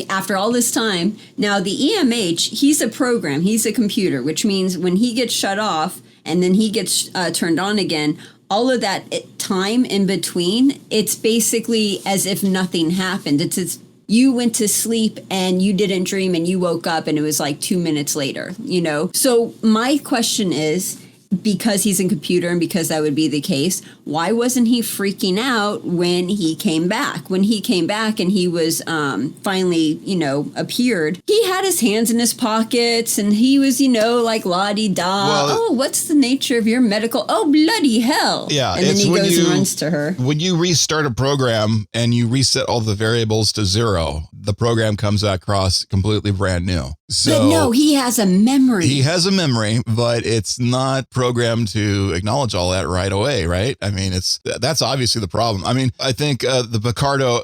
after all this time. Now, the EMH, he's a program, he's a computer, which means when he gets shut off and then he gets turned on again, all of that time in between, it's basically as if nothing happened. It's you went to sleep and you didn't dream and you woke up and it was like 2 minutes later, So my question is, because he's in computer and because that would be the case, why wasn't he freaking out when he came back? When he came back and he was finally, appeared, he had his hands in his pockets and he was, like la-di-da. Well, what's the nature of your medical? Oh, bloody hell.
Yeah.
And then he goes and runs to her.
When you restart a program and you reset all the variables to 0, the program comes across completely brand new. So
but no, he has a memory.
He has a memory, but it's not programmed to acknowledge all that right away, right? I mean, that's obviously the problem. I mean, I think the Picardo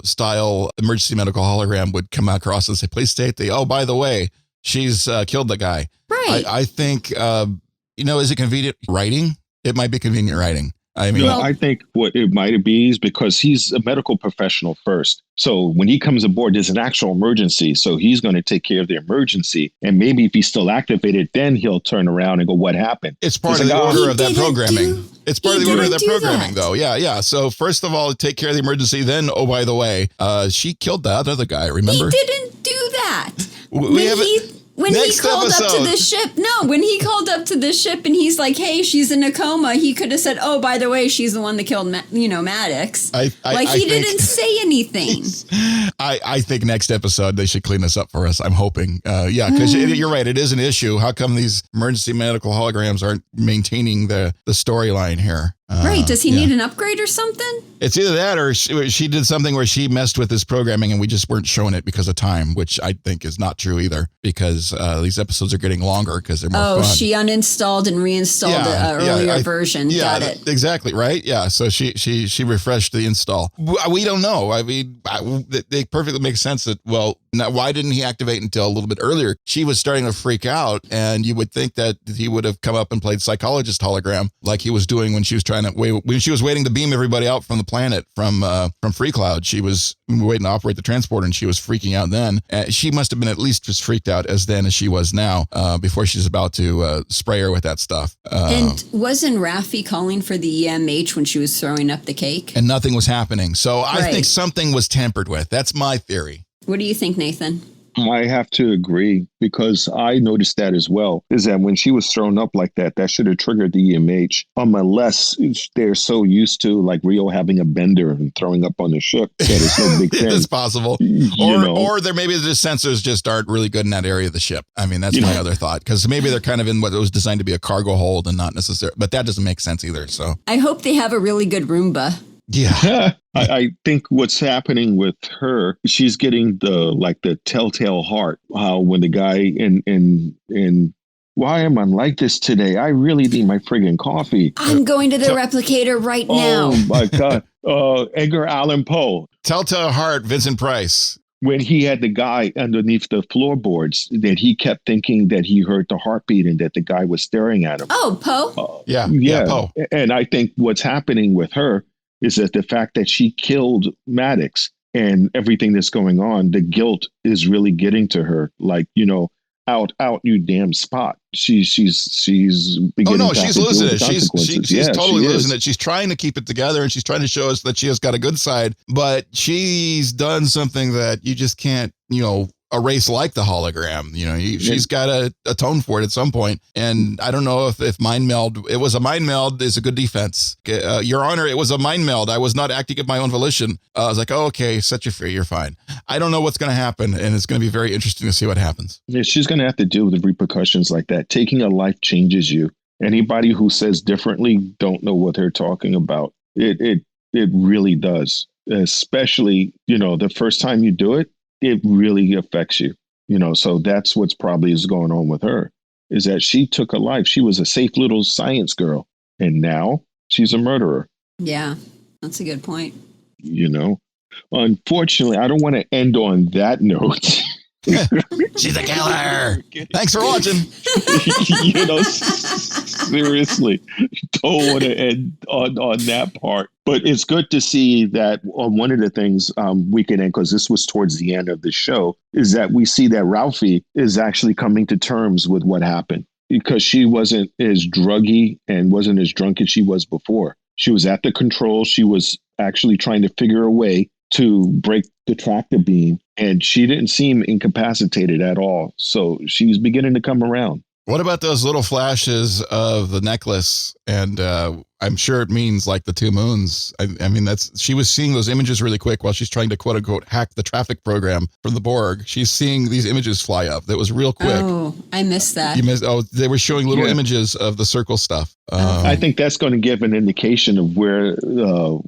style emergency medical hologram would come across and say, please state by the way, she's killed the guy.
Right.
I think, is it convenient writing? It might be convenient writing. I mean,
I think what it might be is because he's a medical professional first. So when he comes aboard, there's an actual emergency. So he's going to take care of the emergency. And maybe if he's still activated, then he'll turn around and go, what happened?
It's part of the order of that programming. It's part of the order of that programming, though. Yeah. So first of all, take care of the emergency. Then, oh, by the way, she killed that other guy, remember?
He didn't do that.
When
he called up to the ship, when he called up to the ship and he's like, hey, she's in a coma, he could have said, oh, by the way, she's the one that killed, Maddox. He didn't say anything.
I think next episode they should clean this up for us. I'm hoping. Because you're right. It is an issue. How come these emergency medical holograms aren't maintaining the storyline here?
Right. Does he need an upgrade or something?
It's either that or she did something where she messed with this programming and we just weren't showing it because of time, which I think is not true either, because these episodes are getting longer because they're more fun.
She uninstalled and reinstalled the earlier version. Got it.
Exactly. Right. Yeah. So she refreshed the install. We don't know. I mean, they perfectly make sense that, now why didn't he activate until a little bit earlier? She was starting to freak out and you would think that he would have come up and played psychologist hologram like he was doing when she was waiting to beam everybody out from the planet from Free Cloud. She was waiting to operate the transporter and she was freaking out then. She must have been at least as freaked out as she was now before she's about to spray her with that stuff.
And wasn't Raffi calling for the EMH when she was throwing up the cake?
And nothing was happening. So I think something was tampered with. That's my theory.
What do you think, Nathan?
I have to agree because I noticed that as well, is that when she was thrown up like that should have triggered the EMH, unless they're so used to like Rio having a bender and throwing up on the ship that it's no big thing.
It's possible. Or there maybe the sensors just aren't really good in that area of the ship. I mean, that's my other thought, because maybe they're kind of in what was designed to be a cargo hold and not necessarily, but that doesn't make sense either. So
I hope they have a really good Roomba.
Yeah.
I think what's happening with her, she's getting the telltale heart. How when the guy in why am I like this today? I really need my friggin' coffee.
I'm going to the replicator right now.
Oh my God. Edgar Allan Poe.
Telltale heart, Vincent Price.
When he had the guy underneath the floorboards, that he kept thinking that he heard the heartbeat and that the guy was staring at him.
Oh, Poe?
Yeah, Poe.
And I think what's happening with her is that the fact that she killed Maddox and everything that's going on, the guilt is really getting to her. Like, out, you damn spot. She's beginning
she's losing it. She's totally losing it. She's trying to keep it together and she's trying to show us that she has got a good side, but she's done something that you just can't, erase like the hologram. She's got to atone for it at some point. And I don't know if Mind-Meld, it was a Mind-Meld is a good defense. Your Honor, it was a Mind-Meld. I was not acting of my own volition. I was like, okay, set you free. You're fine. I don't know what's going to happen. And it's going to be very interesting to see what happens.
Yeah, she's going to have to deal with the repercussions like that. Taking a life changes you. Anybody who says differently don't know what they're talking about. It really does. Especially, the first time you do it, it really affects you, so that's what's probably is going on with her, is that she took a life. She was a safe little science girl and now she's a murderer.
Yeah, that's a good point.
Unfortunately, I don't want to end on that note.
She's a killer. Thanks for watching.
Seriously, don't want to end on that part. But it's good to see that one of the things we can end, because this was towards the end of the show, is that we see that Raffi is actually coming to terms with what happened, because she wasn't as druggy and wasn't as drunk as she was before. She was at the control. She was actually trying to figure a way to break the tractor beam, and she didn't seem incapacitated at all. So she's beginning to come around.
What about those little flashes of the necklace? And I'm sure it means like the two moons. I mean, she was seeing those images really quick while she's trying to quote unquote hack the traffic program from the Borg. She's seeing these images fly up. That was real quick.
Oh, I missed that.
You missed. Oh, they were showing little images of the circle stuff.
I think that's going to give an indication of where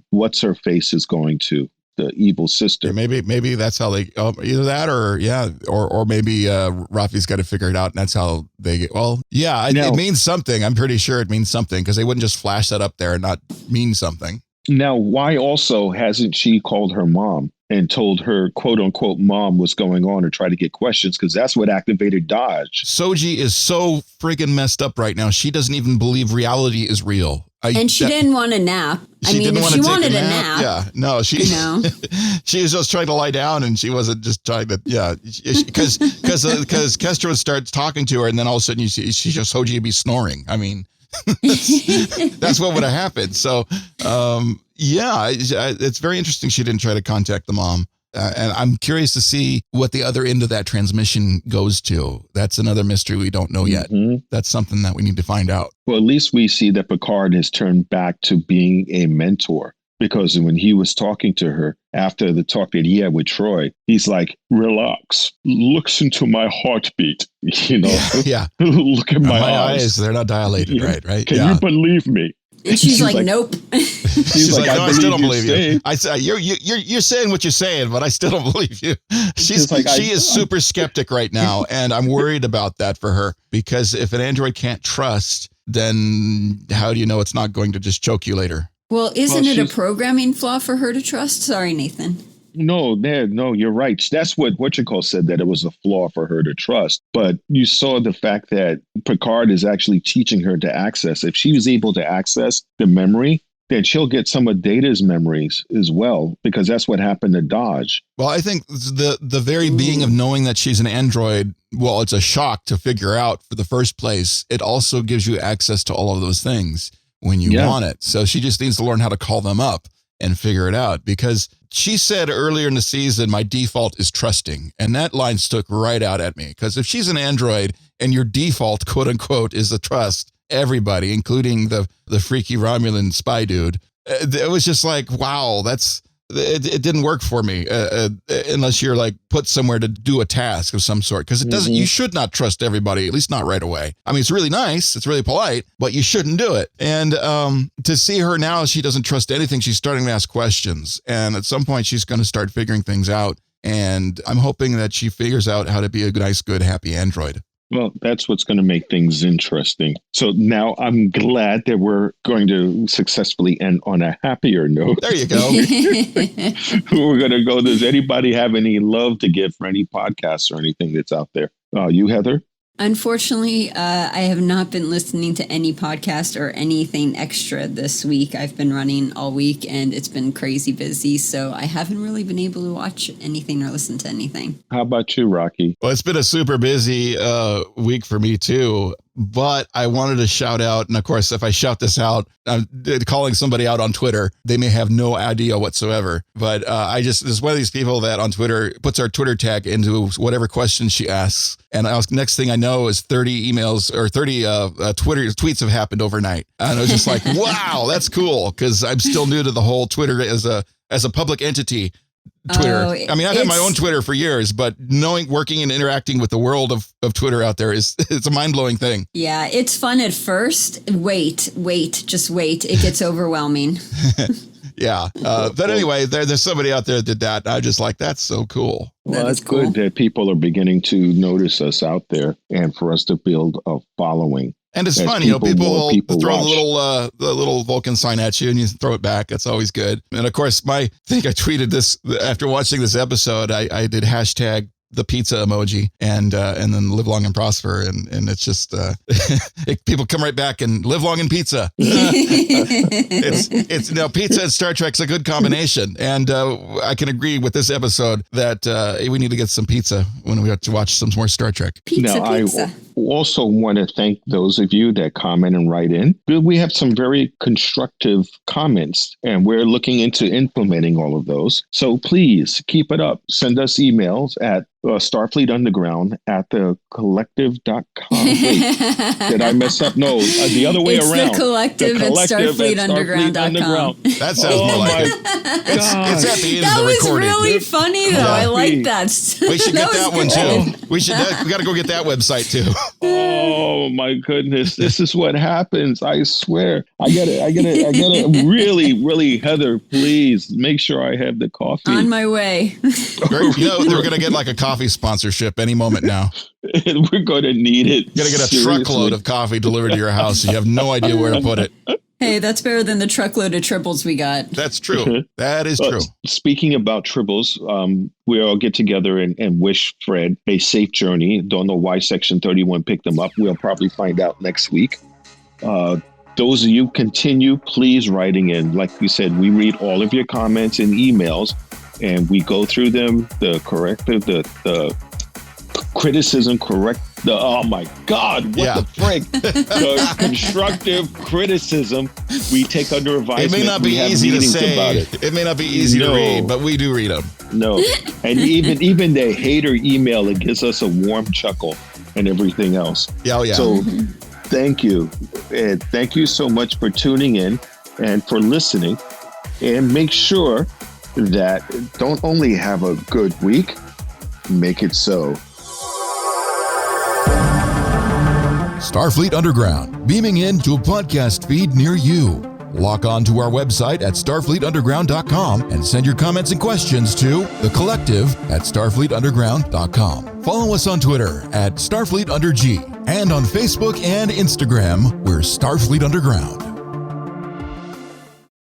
what's her face is going to. The evil sister.
Yeah, maybe that's how they either that or maybe Raffi's got to figure it out, and that's how they get. Well, yeah, it means something. I'm pretty sure it means something because they wouldn't just flash that up there and not mean something.
Now, why also hasn't she called her mom and told her quote unquote mom what's going on or try to get questions? Because that's what activated Dodge.
Soji is so friggin' messed up right now. She doesn't even believe reality is real.
And she didn't want a nap. I mean, if she wanted a nap.
Yeah, no, she was just trying to lie down, and she wasn't just trying to, because Kestra would start talking to her, and then all of a sudden Soji would be snoring. I mean, that's what would have happened. So, it's very interesting she didn't try to contact the mom. And I'm curious to see what the other end of that transmission goes to. That's another mystery we don't know yet. Mm-hmm. That's something that we need to find out.
Well, at least we see that Picard has turned back to being a mentor, because when he was talking to her after the talk that he had with Troi, he's like, relax, looks into my heartbeat,
Yeah.
Look at my eyes.
They're not dilated, right?
Can you believe me?
And she's like, nope.
She's like,
no, I still don't believe you. I say you're saying what you're saying, but I still don't believe you. She is super skeptic right now, and I'm worried about that for her, because if an android can't trust, then how do you know it's not going to just choke you later?
Well, isn't it a programming flaw for her to trust? Sorry, Nathan.
No, you're right. That's what you call said, that it was a flaw for her to trust. But you saw the fact that Picard is actually teaching her to access. If she was able to access the memory, then she'll get some of Data's memories as well, because that's what happened to Dodge.
Well, I think the very being of knowing that she's an android, well, it's a shock to figure out for the first place. It also gives you access to all of those things when you want it. So she just needs to learn how to call them up and figure it out, because she said earlier in the season, my default is trusting. And that line stuck right out at me, because if she's an android and your default, quote unquote, is the trust everybody, including the freaky Romulan spy dude, it was just like, wow, it didn't work for me unless you're like put somewhere to do a task of some sort, because it doesn't. You should not trust everybody, at least not right away. I mean, it's really nice, it's really polite, but you shouldn't do it. And to see her now, she doesn't trust anything. She's starting to ask questions, and at some point she's going to start figuring things out. And I'm hoping that she figures out how to be a nice, good, happy android.
Well, that's what's going to make things interesting. So now I'm glad that we're going to successfully end on a happier note.
There you go.
We're going to go. Does anybody have any love to give for any podcasts or anything that's out there? You, Heather?
Unfortunately, I have not been listening to any podcast or anything extra this week. I've been running all week, and it's been crazy busy, so I haven't really been able to watch anything or listen to anything.
How about you, Rocky?
Well, it's been a super busy week for me, too. But I wanted to shout out, and of course, if I shout this out, I'm calling somebody out on Twitter, they may have no idea whatsoever. But there's one of these people that on Twitter puts our Twitter tag into whatever question she asks. And next thing I know is 30 emails or 30 Twitter tweets have happened overnight. And I was just like, wow, that's cool. Because I'm still new to the whole Twitter as a public entity. Twitter. I mean, I've had my own Twitter for years, but working and interacting with the world of Twitter out there it's a mind-blowing thing.
Yeah, it's fun at first. Just wait. It gets overwhelming.
Yeah. But anyway, there's somebody out there that did that. I just like, that's so cool.
Well, that's cool. Good that people are beginning to notice us out there and for us to build a following.
And it's fun, people will throw the little Vulcan sign at you and you throw it back. That's always good. And of course, I think I tweeted this after watching this episode. I did hashtag the pizza emoji and then live long and prosper. And it's just, people come right back and live long and pizza. It's pizza and Star Trek's a good combination. And I can agree with this episode that we need to get some pizza when we have to watch some more Star Trek.
Pizza.
I also want to thank those of you that comment and write in. We have some very constructive comments, and we're looking into implementing all of those. So please keep it up. Send us emails at Starfleet Underground at thecollective.com. Wait, did I mess up? No, the other way around.
The collective at starfleetunderground.com.
That sounds more like it. It's at the end of the recording.
That was really funny, though. I like that.
We should get that one, too. We got to go get that website, too.
Oh, my goodness. This is what happens. I swear. I gotta really, Heather, please make sure I have the coffee.
On my way.
We're going to get like a coffee sponsorship any moment now.
We're going to need it.
You're going to get a truckload of coffee delivered to your house. You have no idea where to put it.
Hey, that's better than the truckload of triples we got.
That's true. That is true.
Speaking about triples, we all get together and wish Fred a safe journey. Don't know why Section 31 picked him up. We'll probably find out next week. Those of you continue, please writing in. Like you said, we read all of your comments and emails, and we go through them. The corrective, the criticism, oh my God, what the frick? The constructive criticism we take under advisement.
It may not be easy to say. It may not be easy to read, but we do read them.
No, and even the hater email, it gives us a warm chuckle and everything else.
Yeah,
So thank you. And thank you so much for tuning in and for listening. And make sure that don't only have a good week, make it so.
Starfleet Underground, beaming into a podcast feed near you. Log on to our website at starfleetunderground.com and send your comments and questions to thecollective@starfleetunderground.com. Follow us on Twitter at StarfleetUnderG and on Facebook and Instagram, we're Starfleet Underground.